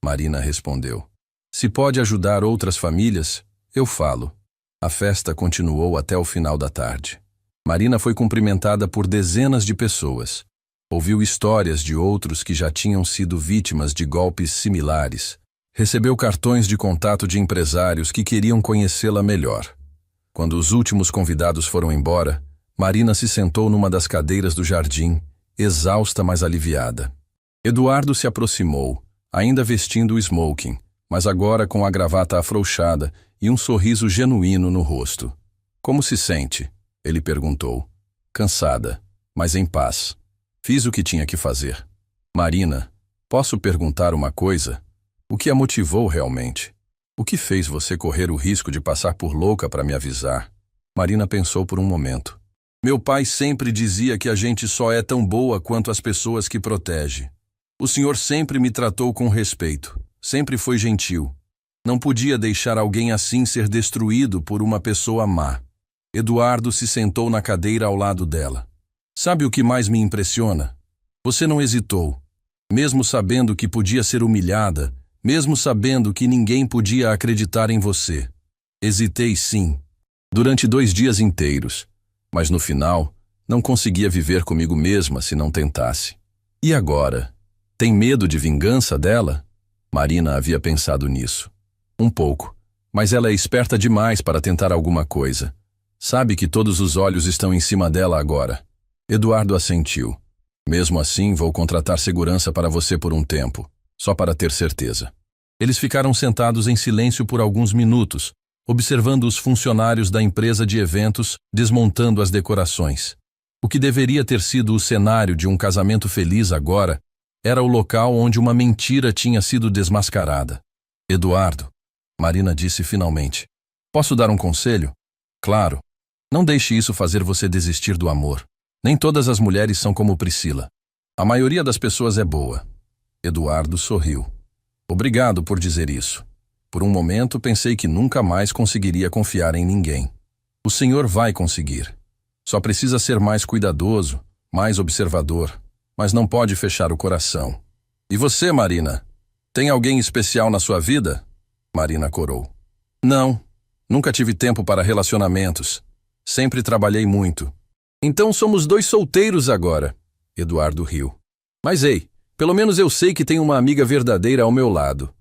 Marina respondeu. Se pode ajudar outras famílias, eu falo. A festa continuou até o final da tarde. Marina foi cumprimentada por dezenas de pessoas. Ouviu histórias de outros que já tinham sido vítimas de golpes similares. Recebeu cartões de contato de empresários que queriam conhecê-la melhor. Quando os últimos convidados foram embora, Marina se sentou numa das cadeiras do jardim, exausta, mas aliviada. Eduardo se aproximou, ainda vestindo o smoking, mas agora com a gravata afrouxada e um sorriso genuíno no rosto. Como se sente? Ele perguntou. Cansada, mas em paz. Fiz o que tinha que fazer. Marina, posso perguntar uma coisa? O que a motivou realmente? O que fez você correr o risco de passar por louca para me avisar? Marina pensou por um momento. Meu pai sempre dizia que a gente só é tão boa quanto as pessoas que protege. O senhor sempre me tratou com respeito, sempre foi gentil. Não podia deixar alguém assim ser destruído por uma pessoa má. Eduardo se sentou na cadeira ao lado dela. Sabe o que mais me impressiona? Você não hesitou. Mesmo sabendo que podia ser humilhada, mesmo sabendo que ninguém podia acreditar em você. Hesitei sim, durante 2 dias inteiros, mas no final, não conseguia viver comigo mesma se não tentasse. E agora? Tem medo de vingança dela? Marina havia pensado nisso. Um pouco, mas ela é esperta demais para tentar alguma coisa. Sabe que todos os olhos estão em cima dela agora. Eduardo assentiu. Mesmo assim, vou contratar segurança para você por um tempo. Só para ter certeza. Eles ficaram sentados em silêncio por alguns minutos, observando os funcionários da empresa de eventos desmontando as decorações. O que deveria ter sido o cenário de um casamento feliz agora era o local onde uma mentira tinha sido desmascarada. Eduardo, Marina disse finalmente. Posso dar um conselho? Claro. Não deixe isso fazer você desistir do amor. Nem todas as mulheres são como Priscila. A maioria das pessoas é boa. Eduardo sorriu. Obrigado por dizer isso. Por um momento pensei que nunca mais conseguiria confiar em ninguém. O senhor vai conseguir. Só precisa ser mais cuidadoso, mais observador, mas não pode fechar o coração. E você, Marina? Tem alguém especial na sua vida? Marina corou. Não, nunca tive tempo para relacionamentos. Sempre trabalhei muito. Então somos dois solteiros agora. Eduardo riu. Mas ei, pelo menos eu sei que tenho uma amiga verdadeira ao meu lado.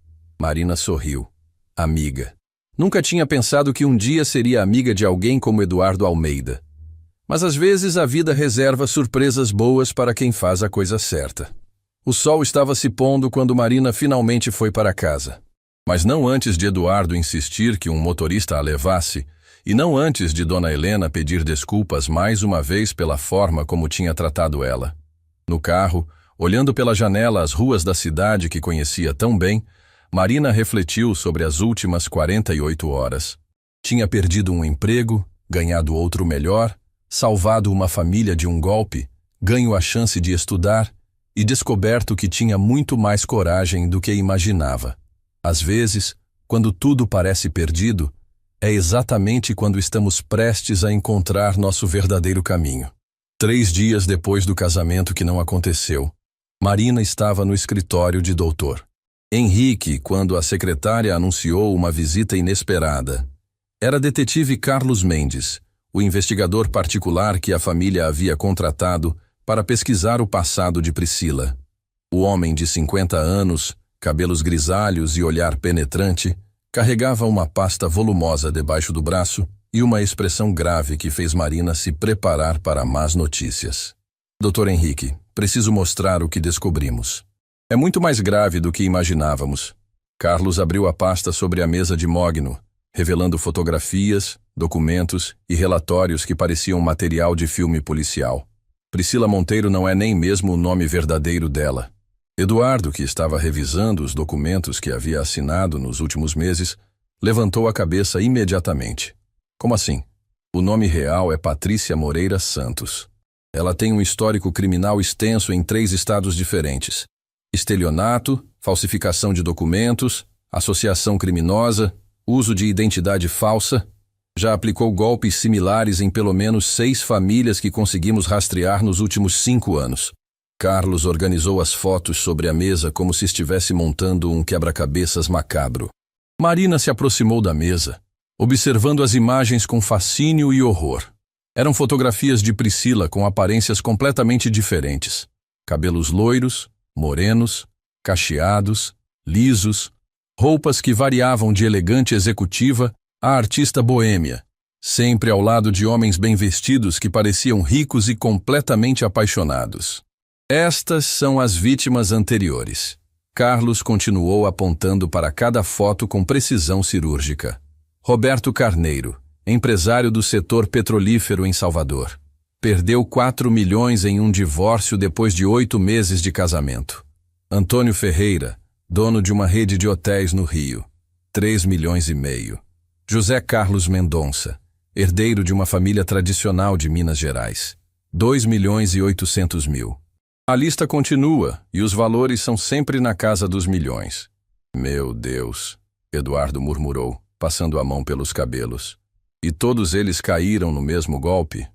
Marina sorriu. Amiga. Nunca tinha pensado que um dia seria amiga de alguém como Eduardo Almeida. Mas às vezes a vida reserva surpresas boas para quem faz a coisa certa. O sol estava se pondo quando Marina finalmente foi para casa. Mas não antes de Eduardo insistir que um motorista a levasse, e não antes de Dona Helena pedir desculpas mais uma vez pela forma como tinha tratado ela. No carro, olhando pela janela as ruas da cidade que conhecia tão bem, Marina refletiu sobre as últimas 48 horas. Tinha perdido um emprego, ganhado outro melhor, salvado uma família de um golpe, ganho a chance de estudar e descoberto que tinha muito mais coragem do que imaginava. Às vezes, quando tudo parece perdido, é exatamente quando estamos prestes a encontrar nosso verdadeiro caminho. 3 dias depois do casamento que não aconteceu, Marina estava no escritório de doutor Henrique quando a secretária anunciou uma visita inesperada. Era detetive Carlos Mendes, o investigador particular que a família havia contratado para pesquisar o passado de Priscila. O homem de 50 anos, cabelos grisalhos e olhar penetrante, carregava uma pasta volumosa debaixo do braço e uma expressão grave que fez Marina se preparar para más notícias. Dr. Henrique, preciso mostrar o que descobrimos. É muito mais grave do que imaginávamos. Carlos abriu a pasta sobre a mesa de mogno, revelando fotografias, documentos e relatórios que pareciam material de filme policial. Priscila Monteiro não é nem mesmo o nome verdadeiro dela. Eduardo, que estava revisando os documentos que havia assinado nos últimos meses, levantou a cabeça imediatamente. Como assim? O nome real é Patrícia Moreira Santos. Ela tem um histórico criminal extenso em 3 estados diferentes. Estelionato, falsificação de documentos, associação criminosa, uso de identidade falsa. Já aplicou golpes similares em pelo menos 6 famílias que conseguimos rastrear nos últimos 5 anos. Carlos organizou as fotos sobre a mesa como se estivesse montando um quebra-cabeças macabro. Marina se aproximou da mesa, observando as imagens com fascínio e horror. Eram fotografias de Priscila com aparências completamente diferentes. Cabelos loiros, morenos, cacheados, lisos, roupas que variavam de elegante executiva a artista boêmia, sempre ao lado de homens bem vestidos que pareciam ricos e completamente apaixonados. Estas são as vítimas anteriores. Carlos continuou apontando para cada foto com precisão cirúrgica. Roberto Carneiro, empresário do setor petrolífero em Salvador. Perdeu 4 milhões em um divórcio depois de 8 meses de casamento. Antônio Ferreira, dono de uma rede de hotéis no Rio. 3,5 milhões. José Carlos Mendonça, herdeiro de uma família tradicional de Minas Gerais. 2,8 milhões. A lista continua e os valores são sempre na casa dos milhões. Meu Deus, Eduardo murmurou, passando a mão pelos cabelos. E todos eles caíram no mesmo golpe?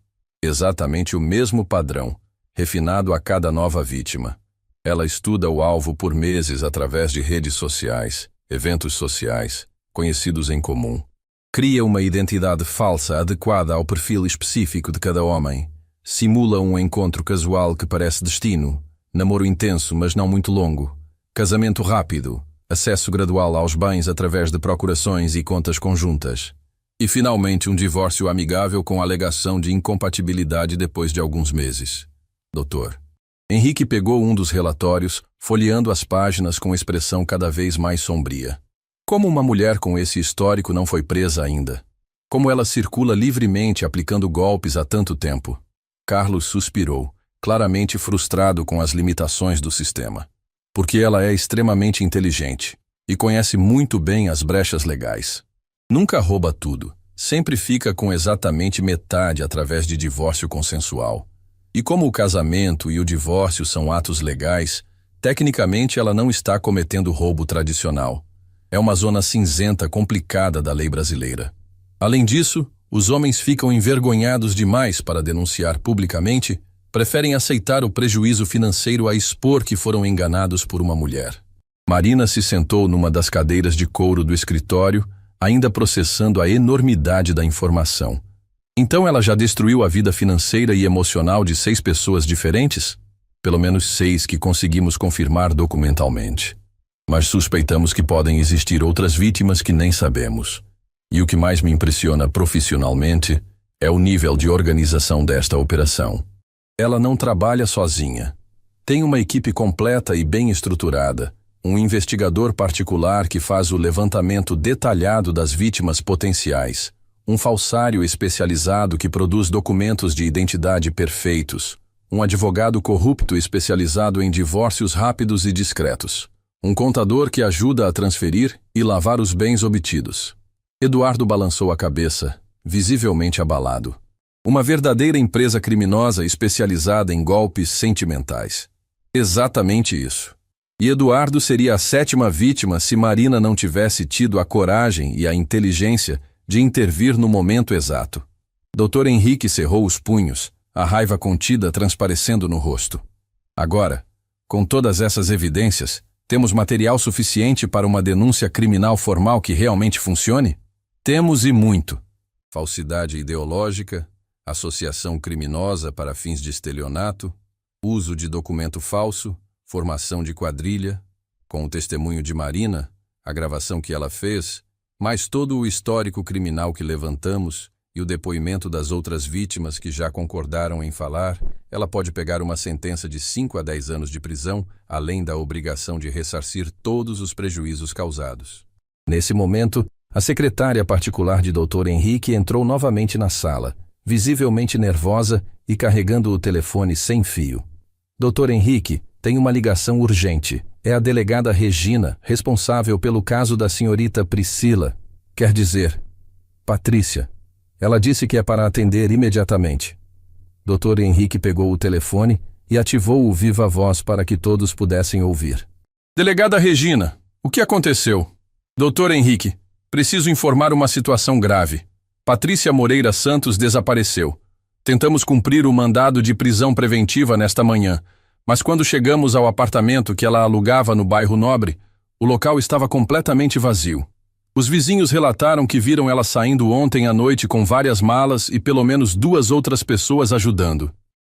Exatamente o mesmo padrão, refinado a cada nova vítima. Ela estuda o alvo por meses através de redes sociais, eventos sociais, conhecidos em comum. Cria uma identidade falsa adequada ao perfil específico de cada homem. Simula um encontro casual que parece destino, namoro intenso mas não muito longo, casamento rápido, acesso gradual aos bens através de procurações e contas conjuntas. E finalmente um divórcio amigável com alegação de incompatibilidade depois de alguns meses. Doutor. Henrique pegou um dos relatórios, folheando as páginas com expressão cada vez mais sombria. Como uma mulher com esse histórico não foi presa ainda? Como ela circula livremente aplicando golpes há tanto tempo? Carlos suspirou, claramente frustrado com as limitações do sistema. Porque ela é extremamente inteligente e conhece muito bem as brechas legais. Nunca rouba tudo, sempre fica com exatamente metade através de divórcio consensual. E como o casamento e o divórcio são atos legais, tecnicamente ela não está cometendo roubo tradicional. É uma zona cinzenta complicada da lei brasileira. Além disso, Os homens ficam envergonhados demais para denunciar publicamente, preferem aceitar o prejuízo financeiro a expor que foram enganados por uma mulher. Marina se sentou numa das cadeiras de couro do escritório, ainda processando a enormidade da informação. Então ela já destruiu a vida financeira e emocional de 6 pessoas diferentes? Pelo menos 6 que conseguimos confirmar documentalmente. Mas suspeitamos que podem existir outras vítimas que nem sabemos. E o que mais me impressiona profissionalmente é o nível de organização desta operação. Ela não trabalha sozinha. Tem uma equipe completa e bem estruturada, um investigador particular que faz o levantamento detalhado das vítimas potenciais, um falsário especializado que produz documentos de identidade perfeitos, um advogado corrupto especializado em divórcios rápidos e discretos, um contador que ajuda a transferir e lavar os bens obtidos. Eduardo balançou a cabeça, visivelmente abalado. Uma verdadeira empresa criminosa especializada em golpes sentimentais. Exatamente isso. E Eduardo seria a 7ª vítima se Marina não tivesse tido a coragem e a inteligência de intervir no momento exato. Dr. Henrique cerrou os punhos, a raiva contida transparecendo no rosto. Agora, com todas essas evidências, temos material suficiente para uma denúncia criminal formal que realmente funcione? Temos e muito. Falsidade ideológica, associação criminosa para fins de estelionato, uso de documento falso, formação de quadrilha, com o testemunho de Marina, a gravação que ela fez, mais todo o histórico criminal que levantamos e o depoimento das outras vítimas que já concordaram em falar, ela pode pegar uma sentença de 5 a 10 anos de prisão, além da obrigação de ressarcir todos os prejuízos causados. Nesse momento, a secretária particular de Dr. Henrique entrou novamente na sala, visivelmente nervosa e carregando o telefone sem fio. Dr. Henrique, tem uma ligação urgente. É a delegada Regina, responsável pelo caso da senhorita Priscila. Quer dizer, Patrícia. Ela disse que é para atender imediatamente. Dr. Henrique pegou o telefone e ativou o viva-voz para que todos pudessem ouvir. Delegada Regina, o que aconteceu? Dr. Henrique, preciso informar uma situação grave. Patrícia Moreira Santos desapareceu. Tentamos cumprir o mandado de prisão preventiva nesta manhã, mas quando chegamos ao apartamento que ela alugava no bairro Nobre, o local estava completamente vazio. Os vizinhos relataram que viram ela saindo ontem à noite com várias malas e pelo menos 2 outras pessoas ajudando.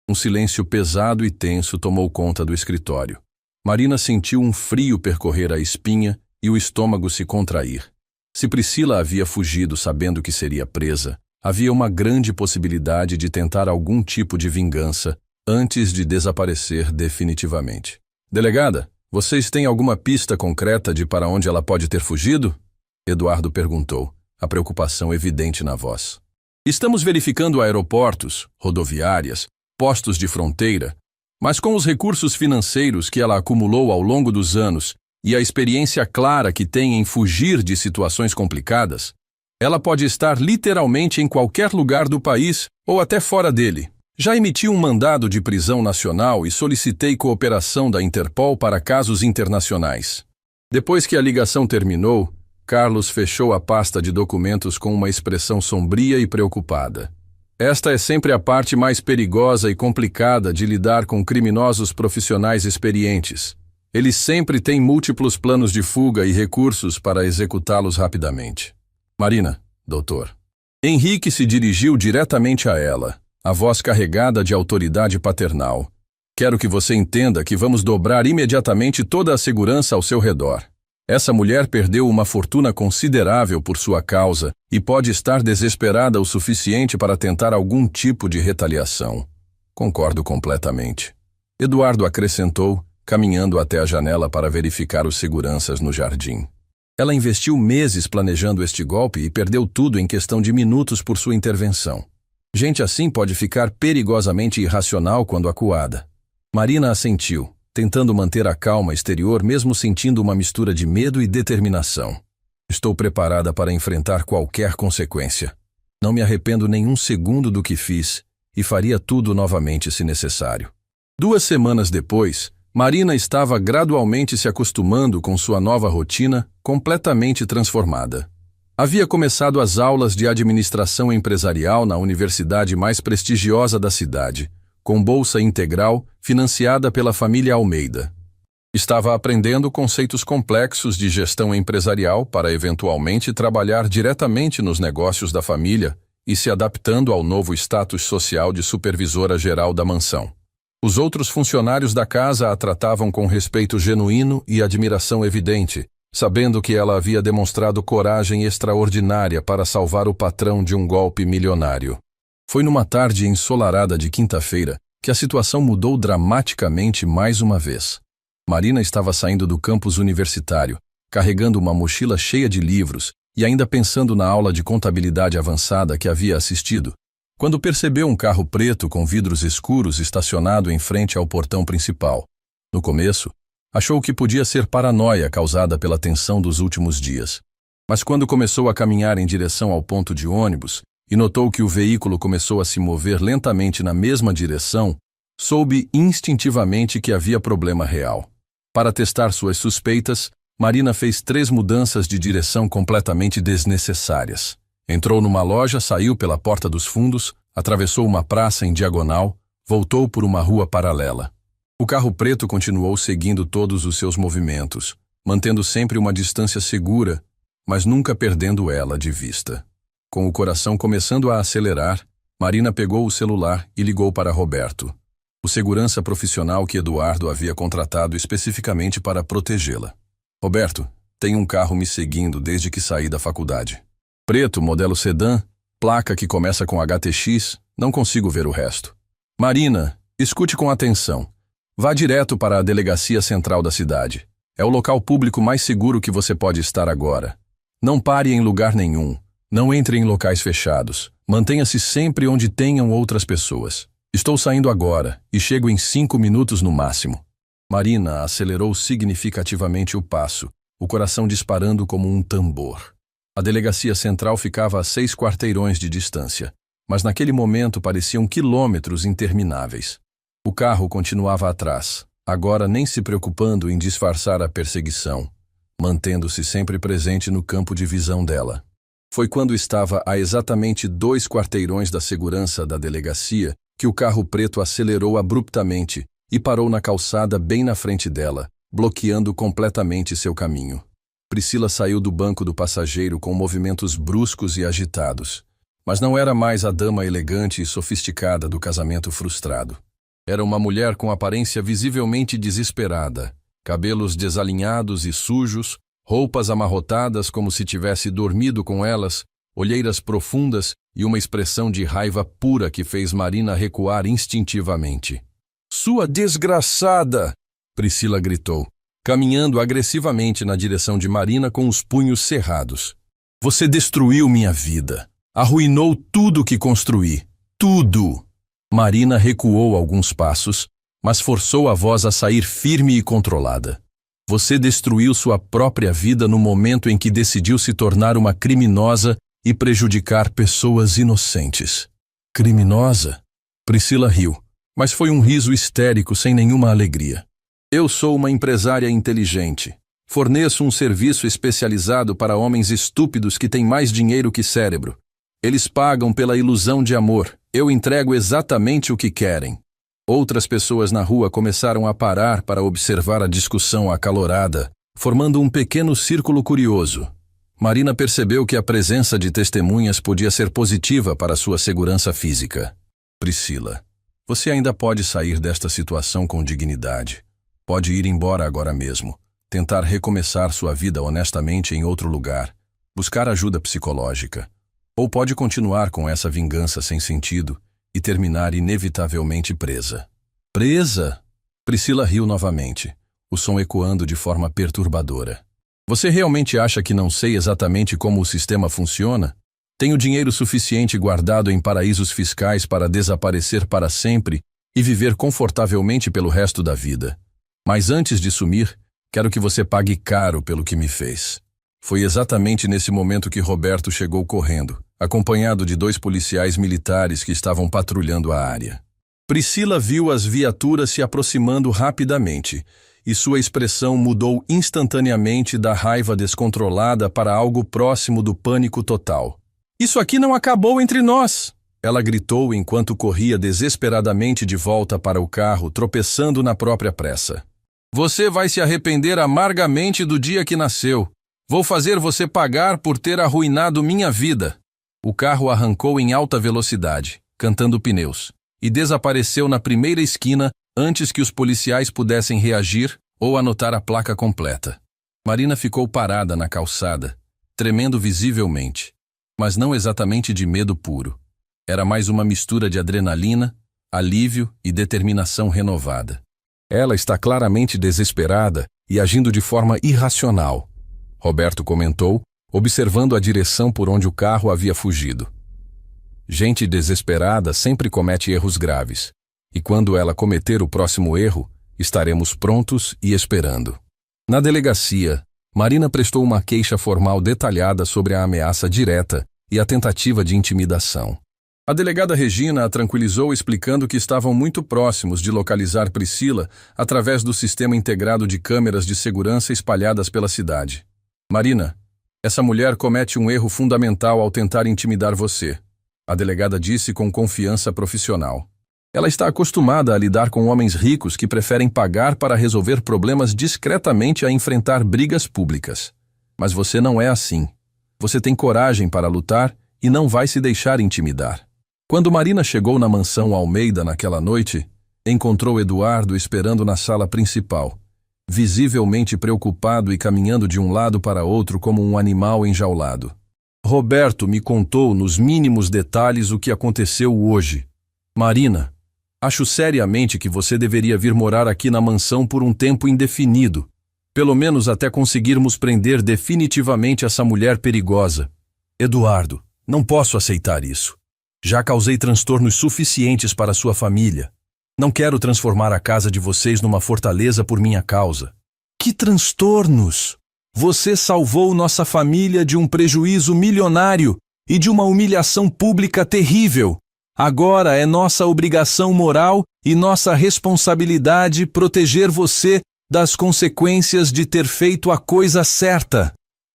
Um silêncio pesado e tenso tomou conta do escritório. Marina sentiu um frio percorrer a espinha e o estômago se contrair. Se Priscila havia fugido sabendo que seria presa, havia uma grande possibilidade de tentar algum tipo de vingança antes de desaparecer definitivamente. Delegada, vocês têm alguma pista concreta de para onde ela pode ter fugido? Eduardo perguntou, a preocupação evidente na voz. Estamos verificando aeroportos, rodoviárias, postos de fronteira, mas com os recursos financeiros que ela acumulou ao longo dos anos e a experiência clara que tem em fugir de situações complicadas, ela pode estar literalmente em qualquer lugar do país ou até fora dele. Já emiti um mandado de prisão nacional e solicitei cooperação da Interpol para casos internacionais. Depois que a ligação terminou, Carlos fechou a pasta de documentos com uma expressão sombria e preocupada. Esta é sempre a parte mais perigosa e complicada de lidar com criminosos profissionais experientes. Eles sempre têm múltiplos planos de fuga e recursos para executá-los rapidamente. Marina, doutor. Henrique se dirigiu diretamente a ela, a voz carregada de autoridade paternal. Quero que você entenda que vamos dobrar imediatamente toda a segurança ao seu redor. Essa mulher perdeu uma fortuna considerável por sua causa e pode estar desesperada o suficiente para tentar algum tipo de retaliação. Concordo completamente. Eduardo acrescentou, caminhando até a janela para verificar os seguranças no jardim. Ela investiu meses planejando este golpe e perdeu tudo em questão de minutos por sua intervenção. Gente assim pode ficar perigosamente irracional quando acuada. Marina assentiu, tentando manter a calma exterior mesmo sentindo uma mistura de medo e determinação. Estou preparada para enfrentar qualquer consequência. Não me arrependo nenhum segundo do que fiz e faria tudo novamente se necessário. 2 semanas depois, Marina estava gradualmente se acostumando com sua nova rotina completamente transformada. Havia começado as aulas de administração empresarial na universidade mais prestigiosa da cidade, com bolsa integral financiada pela família Almeida. Estava aprendendo conceitos complexos de gestão empresarial para eventualmente trabalhar diretamente nos negócios da família e se adaptando ao novo status social de supervisora geral da mansão. Os outros funcionários da casa a tratavam com respeito genuíno e admiração evidente, sabendo que ela havia demonstrado coragem extraordinária para salvar o patrão de um golpe milionário. Foi numa tarde ensolarada de quinta-feira que a situação mudou dramaticamente mais uma vez. Marina estava saindo do campus universitário, carregando uma mochila cheia de livros e ainda pensando na aula de contabilidade avançada que havia assistido, quando percebeu um carro preto com vidros escuros estacionado em frente ao portão principal. No começo, achou que podia ser paranoia causada pela tensão dos últimos dias. Mas quando começou a caminhar em direção ao ponto de ônibus e notou que o veículo começou a se mover lentamente na mesma direção, soube instintivamente que havia problema real. Para testar suas suspeitas, Marina fez 3 mudanças de direção completamente desnecessárias. Entrou numa loja, saiu pela porta dos fundos, atravessou uma praça em diagonal, voltou por uma rua paralela. O carro preto continuou seguindo todos os seus movimentos, mantendo sempre uma distância segura, mas nunca perdendo ela de vista. Com o coração começando a acelerar, Marina pegou o celular e ligou para Roberto, o segurança profissional que Eduardo havia contratado especificamente para protegê-la. Roberto, tem um carro me seguindo desde que saí da faculdade. Preto, modelo sedã, placa que começa com HTX, não consigo ver o resto. Marina, escute com atenção. Vá direto para a delegacia central da cidade. É o local público mais seguro que você pode estar agora. Não pare em lugar nenhum. Não entre em locais fechados. Mantenha-se sempre onde tenham outras pessoas. Estou saindo agora e chego em 5 minutos no máximo. Marina acelerou significativamente o passo, o coração disparando como um tambor. A delegacia central ficava a 6 quarteirões de distância, mas naquele momento pareciam quilômetros intermináveis. O carro continuava atrás, agora nem se preocupando em disfarçar a perseguição, mantendo-se sempre presente no campo de visão dela. Foi quando estava a exatamente 2 quarteirões da segurança da delegacia que o carro preto acelerou abruptamente e parou na calçada bem na frente dela, bloqueando completamente seu caminho. Priscila saiu do banco do passageiro com movimentos bruscos e agitados, mas não era mais a dama elegante e sofisticada do casamento frustrado. Era uma mulher com aparência visivelmente desesperada, cabelos desalinhados e sujos, roupas amarrotadas como se tivesse dormido com elas, olheiras profundas e uma expressão de raiva pura que fez Marina recuar instintivamente. "Sua desgraçada!" Priscila gritou, caminhando agressivamente na direção de Marina com os punhos cerrados. "Você destruiu minha vida. Arruinou tudo que construí. Tudo!" Marina recuou alguns passos, mas forçou a voz a sair firme e controlada. "Você destruiu sua própria vida no momento em que decidiu se tornar uma criminosa e prejudicar pessoas inocentes." "Criminosa?" Priscila riu, mas foi um riso histérico sem nenhuma alegria. "Eu sou uma empresária inteligente. Forneço um serviço especializado para homens estúpidos que têm mais dinheiro que cérebro. Eles pagam pela ilusão de amor. Eu entrego exatamente o que querem." Outras pessoas na rua começaram a parar para observar a discussão acalorada, formando um pequeno círculo curioso. Marina percebeu que a presença de testemunhas podia ser positiva para sua segurança física. "Priscila, você ainda pode sair desta situação com dignidade. Pode ir embora agora mesmo, tentar recomeçar sua vida honestamente em outro lugar, buscar ajuda psicológica. Ou pode continuar com essa vingança sem sentido e terminar inevitavelmente presa." "Presa?" Priscila riu novamente, o som ecoando de forma perturbadora. "Você realmente acha que não sei exatamente como o sistema funciona? Tenho dinheiro suficiente guardado em paraísos fiscais para desaparecer para sempre e viver confortavelmente pelo resto da vida. Mas antes de sumir, quero que você pague caro pelo que me fez." Foi exatamente nesse momento que Roberto chegou correndo, acompanhado de 2 policiais militares que estavam patrulhando a área. Priscila viu as viaturas se aproximando rapidamente e sua expressão mudou instantaneamente da raiva descontrolada para algo próximo do pânico total. "Isso aqui não acabou entre nós!" Ela gritou enquanto corria desesperadamente de volta para o carro, tropeçando na própria pressa. "Você vai se arrepender amargamente do dia que nasceu. Vou fazer você pagar por ter arruinado minha vida." O carro arrancou em alta velocidade, cantando pneus, e desapareceu na primeira esquina antes que os policiais pudessem reagir ou anotar a placa completa. Marina ficou parada na calçada, tremendo visivelmente, mas não exatamente de medo puro. Era mais uma mistura de adrenalina, alívio e determinação renovada. "Ela está claramente desesperada e agindo de forma irracional", Roberto comentou, observando a direção por onde o carro havia fugido. "Gente desesperada sempre comete erros graves, e quando ela cometer o próximo erro, estaremos prontos e esperando." Na delegacia, Marina prestou uma queixa formal detalhada sobre a ameaça direta e a tentativa de intimidação. A delegada Regina a tranquilizou explicando que estavam muito próximos de localizar Priscila através do sistema integrado de câmeras de segurança espalhadas pela cidade. "Marina, essa mulher comete um erro fundamental ao tentar intimidar você", a delegada disse com confiança profissional. "Ela está acostumada a lidar com homens ricos que preferem pagar para resolver problemas discretamente a enfrentar brigas públicas. Mas você não é assim. Você tem coragem para lutar e não vai se deixar intimidar." Quando Marina chegou na mansão Almeida naquela noite, encontrou Eduardo esperando na sala principal, visivelmente preocupado e caminhando de um lado para outro como um animal enjaulado. "Roberto me contou nos mínimos detalhes o que aconteceu hoje. Marina, acho seriamente que você deveria vir morar aqui na mansão por um tempo indefinido, pelo menos até conseguirmos prender definitivamente essa mulher perigosa. Eduardo, não posso aceitar isso. Já causei transtornos suficientes para sua família. Não quero transformar a casa de vocês numa fortaleza por minha causa." "Que transtornos? Você salvou nossa família de um prejuízo milionário e de uma humilhação pública terrível. Agora é nossa obrigação moral e nossa responsabilidade proteger você das consequências de ter feito a coisa certa."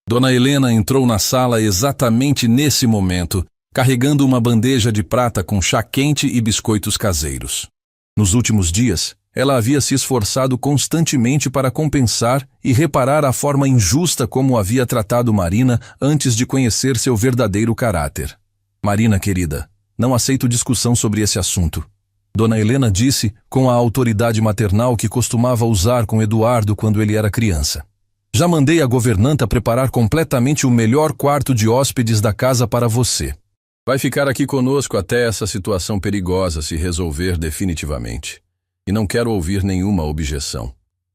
Dona Helena entrou na sala exatamente nesse momento, carregando uma bandeja de prata com chá quente e biscoitos caseiros. Nos últimos dias, ela havia se esforçado constantemente para compensar e reparar a forma injusta como havia tratado Marina antes de conhecer seu verdadeiro caráter. "Marina, querida, não aceito discussão sobre esse assunto", Dona Helena disse com a autoridade maternal que costumava usar com Eduardo quando ele era criança. "Já mandei a governanta preparar completamente o melhor quarto de hóspedes da casa para você. Vai ficar aqui conosco até essa situação perigosa se resolver definitivamente. E não quero ouvir nenhuma objeção."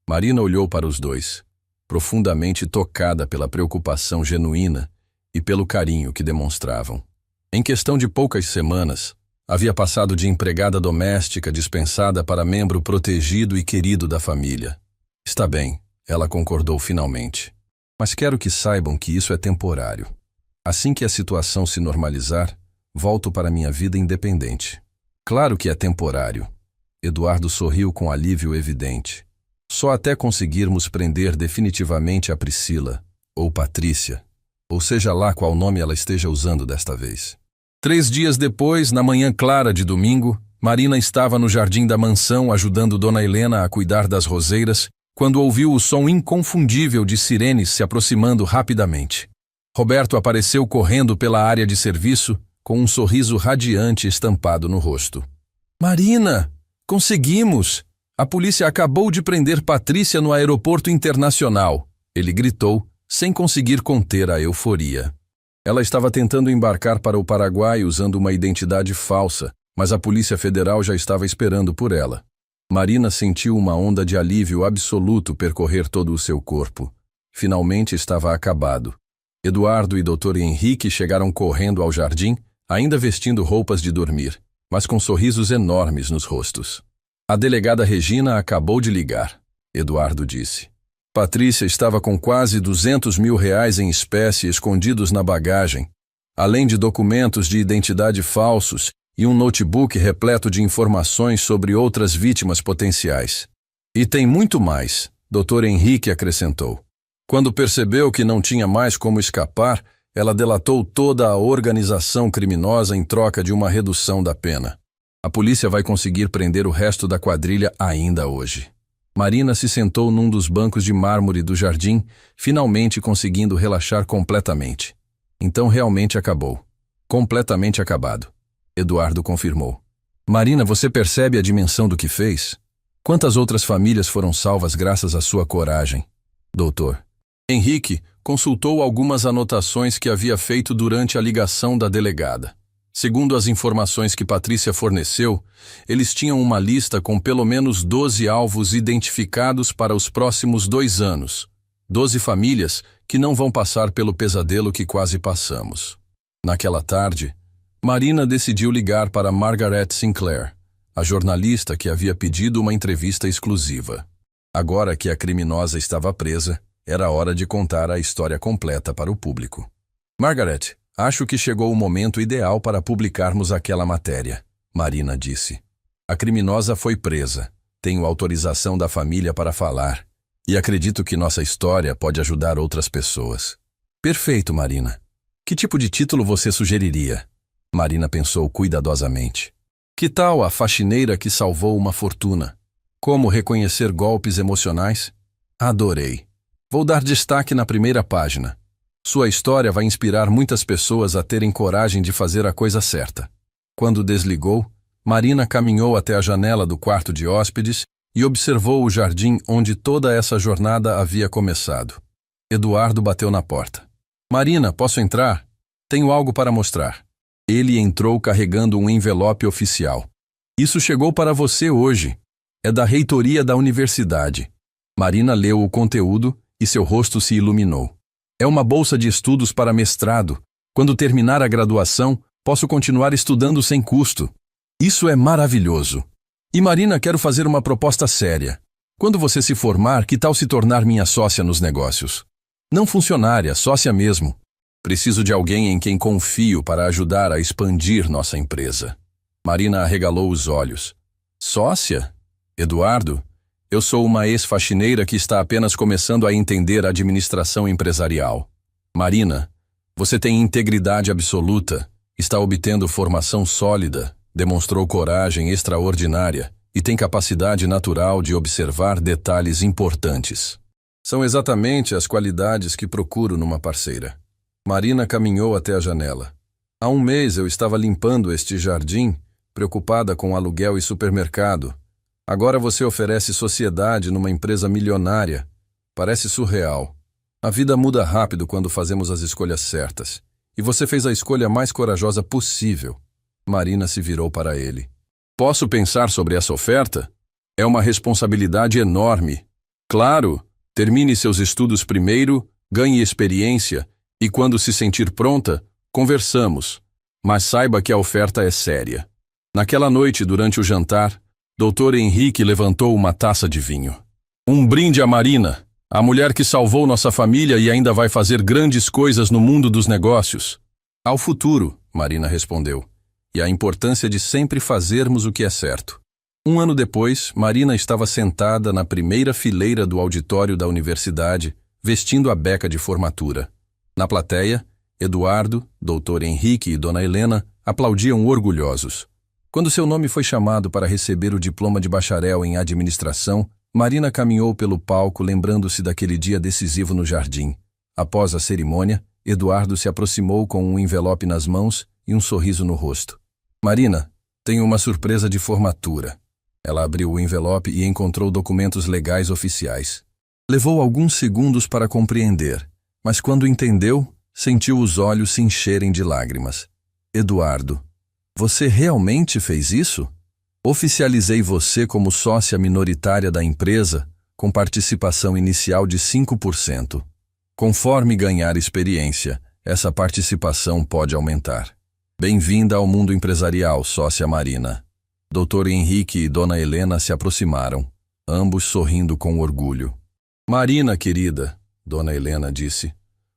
Marina olhou para os dois, profundamente tocada pela preocupação genuína e pelo carinho que demonstravam. Em questão de poucas semanas, havia passado de empregada doméstica dispensada para membro protegido e querido da família. "Está bem", ela concordou finalmente. "Mas quero que saibam que isso é temporário. Assim que a situação se normalizar, volto para minha vida independente." "Claro que é temporário." Eduardo sorriu com alívio evidente. "Só até conseguirmos prender definitivamente a Priscila, ou Patrícia, ou seja lá qual nome ela esteja usando desta vez." 3 dias depois, na manhã clara de domingo, Marina estava no jardim da mansão ajudando Dona Helena a cuidar das roseiras, quando ouviu o som inconfundível de sirenes se aproximando rapidamente. Roberto apareceu correndo pela área de serviço, com um sorriso radiante estampado no rosto. "Marina, conseguimos! A polícia acabou de prender Patrícia no aeroporto internacional", ele gritou, sem conseguir conter a euforia. Ela estava tentando embarcar para o Paraguai usando uma identidade falsa, mas a Polícia Federal já estava esperando por ela. Marina sentiu uma onda de alívio absoluto percorrer todo o seu corpo. Finalmente estava acabado. Eduardo e Dr. Henrique chegaram correndo ao jardim, ainda vestindo roupas de dormir, mas com sorrisos enormes nos rostos. "A delegada Regina acabou de ligar", Eduardo disse. "Patrícia estava com quase R$200 mil em espécie escondidos na bagagem, além de documentos de identidade falsos e um notebook repleto de informações sobre outras vítimas potenciais. E tem muito mais", Dr. Henrique acrescentou. Quando percebeu que não tinha mais como escapar, ela delatou toda a organização criminosa em troca de uma redução da pena. A polícia vai conseguir prender o resto da quadrilha ainda hoje. Marina se sentou num dos bancos de mármore do jardim, finalmente conseguindo relaxar completamente. Então realmente acabou. Completamente acabado. Eduardo confirmou. Marina, você percebe a dimensão do que fez? Quantas outras famílias foram salvas graças à sua coragem? Doutor. Henrique consultou algumas anotações que havia feito durante a ligação da delegada. Segundo as informações que Patrícia forneceu, eles tinham uma lista com pelo menos 12 alvos identificados para os próximos 2 anos. 12 famílias que não vão passar pelo pesadelo que quase passamos. Naquela tarde, Marina decidiu ligar para Margaret Sinclair, a jornalista que havia pedido uma entrevista exclusiva. Agora que a criminosa estava presa, era hora de contar a história completa para o público. Margaret, acho que chegou o momento ideal para publicarmos aquela matéria, Marina disse. A criminosa foi presa. Tenho autorização da família para falar. E acredito que nossa história pode ajudar outras pessoas. Perfeito, Marina. Que tipo de título você sugeriria? Marina pensou cuidadosamente. Que tal A Faxineira que Salvou uma Fortuna? Como reconhecer golpes emocionais? Adorei. Vou dar destaque na primeira página. Sua história vai inspirar muitas pessoas a terem coragem de fazer a coisa certa. Quando desligou, Marina caminhou até a janela do quarto de hóspedes e observou o jardim onde toda essa jornada havia começado. Eduardo bateu na porta. Marina, posso entrar? Tenho algo para mostrar. Ele entrou carregando um envelope oficial. Isso chegou para você hoje. É da reitoria da universidade. Marina leu o conteúdo e seu rosto se iluminou. É uma bolsa de estudos para mestrado. Quando terminar a graduação, posso continuar estudando sem custo. Isso é maravilhoso. E Marina, quero fazer uma proposta séria. Quando você se formar, que tal se tornar minha sócia nos negócios? Não funcionária, sócia mesmo. Preciso de alguém em quem confio para ajudar a expandir nossa empresa. Marina arregalou os olhos. Sócia? Eduardo? Eu sou uma ex-faxineira que está apenas começando a entender a administração empresarial. Marina, você tem integridade absoluta, está obtendo formação sólida, demonstrou coragem extraordinária e tem capacidade natural de observar detalhes importantes. São exatamente as qualidades que procuro numa parceira. Marina caminhou até a janela. Há 1 mês eu estava limpando este jardim, preocupada com aluguel e supermercado. Agora você oferece sociedade numa empresa milionária. Parece surreal. A vida muda rápido quando fazemos as escolhas certas. E você fez a escolha mais corajosa possível. Marina se virou para ele. Posso pensar sobre essa oferta? É uma responsabilidade enorme. Claro, termine seus estudos primeiro, ganhe experiência e quando se sentir pronta, conversamos. Mas saiba que a oferta é séria. Naquela noite, durante o jantar, Dr. Henrique levantou uma taça de vinho. Um brinde a Marina, a mulher que salvou nossa família e ainda vai fazer grandes coisas no mundo dos negócios. Ao futuro, Marina respondeu, e a importância de sempre fazermos o que é certo. 1 ano depois, Marina estava sentada na primeira fileira do auditório da universidade, vestindo a beca de formatura. Na plateia, Eduardo, Dr. Henrique e Dona Helena aplaudiam orgulhosos. Quando seu nome foi chamado para receber o diploma de bacharel em administração, Marina caminhou pelo palco lembrando-se daquele dia decisivo no jardim. Após a cerimônia, Eduardo se aproximou com um envelope nas mãos e um sorriso no rosto. Marina, tenho uma surpresa de formatura. Ela abriu o envelope e encontrou documentos legais oficiais. Levou alguns segundos para compreender, mas quando entendeu, sentiu os olhos se encherem de lágrimas. Eduardo, você realmente fez isso? Oficializei você como sócia minoritária da empresa, com participação inicial de 5%. Conforme ganhar experiência, essa participação pode aumentar. Bem-vinda ao mundo empresarial, sócia Marina. Dr. Henrique e Dona Helena se aproximaram, ambos sorrindo com orgulho. Marina, querida, Dona Helena disse,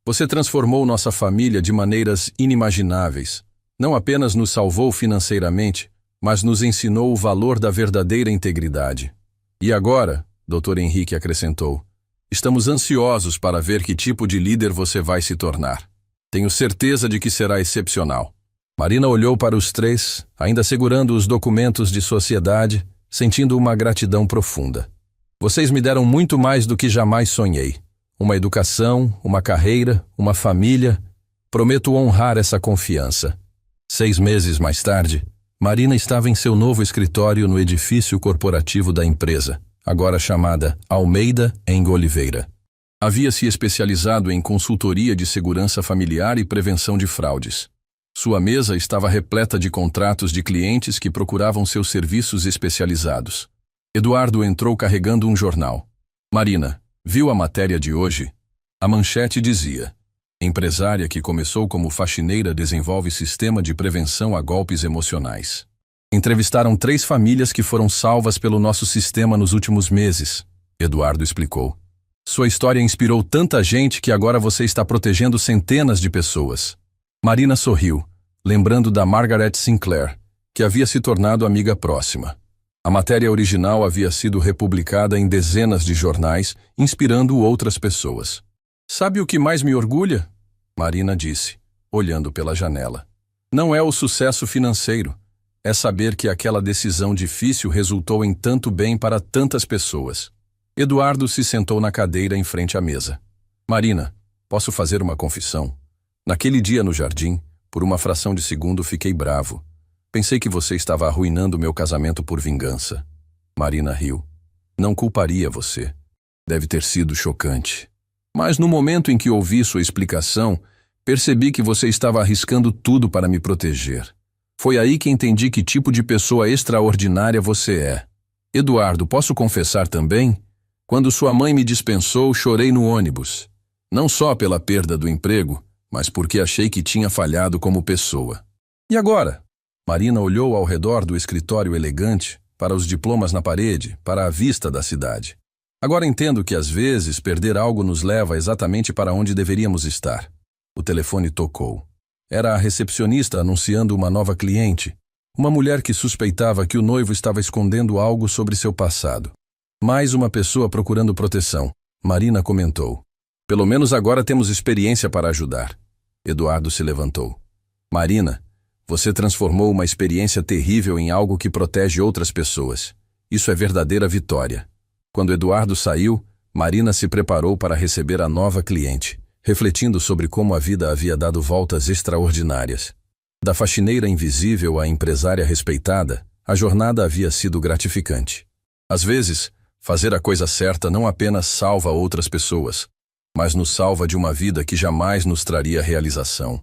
você transformou nossa família de maneiras inimagináveis. Não apenas nos salvou financeiramente, mas nos ensinou o valor da verdadeira integridade. E agora, Dr. Henrique acrescentou. Estamos ansiosos para ver que tipo de líder você vai se tornar. Tenho certeza de que será excepcional. Marina olhou para os três, ainda segurando os documentos de sociedade, sentindo uma gratidão profunda. Vocês me deram muito mais do que jamais sonhei. Uma educação, uma carreira, uma família. Prometo honrar essa confiança. 6 meses mais tarde, Marina estava em seu novo escritório no edifício corporativo da empresa, agora chamada Almeida Eng Oliveira. Havia se especializado em consultoria de segurança familiar e prevenção de fraudes. Sua mesa estava repleta de contratos de clientes que procuravam seus serviços especializados. Eduardo entrou carregando um jornal. Marina, viu a matéria de hoje? A manchete dizia: empresária que começou como faxineira desenvolve sistema de prevenção a golpes emocionais. Entrevistaram 3 famílias que foram salvas pelo nosso sistema nos últimos meses, Eduardo explicou. Sua história inspirou tanta gente que agora você está protegendo centenas de pessoas. Marina sorriu, lembrando da Margaret Sinclair, que havia se tornado amiga próxima. A matéria original havia sido republicada em dezenas de jornais, inspirando outras pessoas. Sabe o que mais me orgulha? Marina disse, olhando pela janela. Não é o sucesso financeiro. É saber que aquela decisão difícil resultou em tanto bem para tantas pessoas. Eduardo se sentou na cadeira em frente à mesa. Marina, posso fazer uma confissão? Naquele dia no jardim, por uma fração de segundo fiquei bravo. Pensei que você estava arruinando meu casamento por vingança. Marina riu. Não culparia você. Deve ter sido chocante. Mas no momento em que ouvi sua explicação, percebi que você estava arriscando tudo para me proteger. Foi aí que entendi que tipo de pessoa extraordinária você é. Eduardo, posso confessar também? Quando sua mãe me dispensou, chorei no ônibus. Não só pela perda do emprego, mas porque achei que tinha falhado como pessoa. E agora? Marina olhou ao redor do escritório elegante, para os diplomas na parede, para a vista da cidade. Agora entendo que às vezes perder algo nos leva exatamente para onde deveríamos estar. O telefone tocou. Era a recepcionista anunciando uma nova cliente, uma mulher que suspeitava que o noivo estava escondendo algo sobre seu passado. Mais uma pessoa procurando proteção, Marina comentou. Pelo menos agora temos experiência para ajudar. Eduardo se levantou. Marina, você transformou uma experiência terrível em algo que protege outras pessoas. Isso é verdadeira vitória. Quando Eduardo saiu, Marina se preparou para receber a nova cliente, refletindo sobre como a vida havia dado voltas extraordinárias. Da faxineira invisível à empresária respeitada, a jornada havia sido gratificante. Às vezes, fazer a coisa certa não apenas salva outras pessoas, mas nos salva de uma vida que jamais nos traria realização.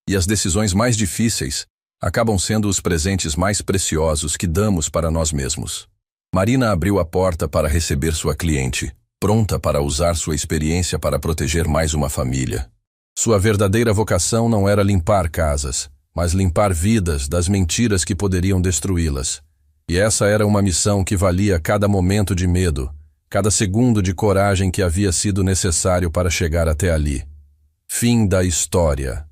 E as decisões mais difíceis acabam sendo os presentes mais preciosos que damos para nós mesmos. Marina abriu a porta para receber sua cliente, pronta para usar sua experiência para proteger mais uma família. Sua verdadeira vocação não era limpar casas, mas limpar vidas das mentiras que poderiam destruí-las. E essa era uma missão que valia cada momento de medo, cada segundo de coragem que havia sido necessário para chegar até ali. Fim da história.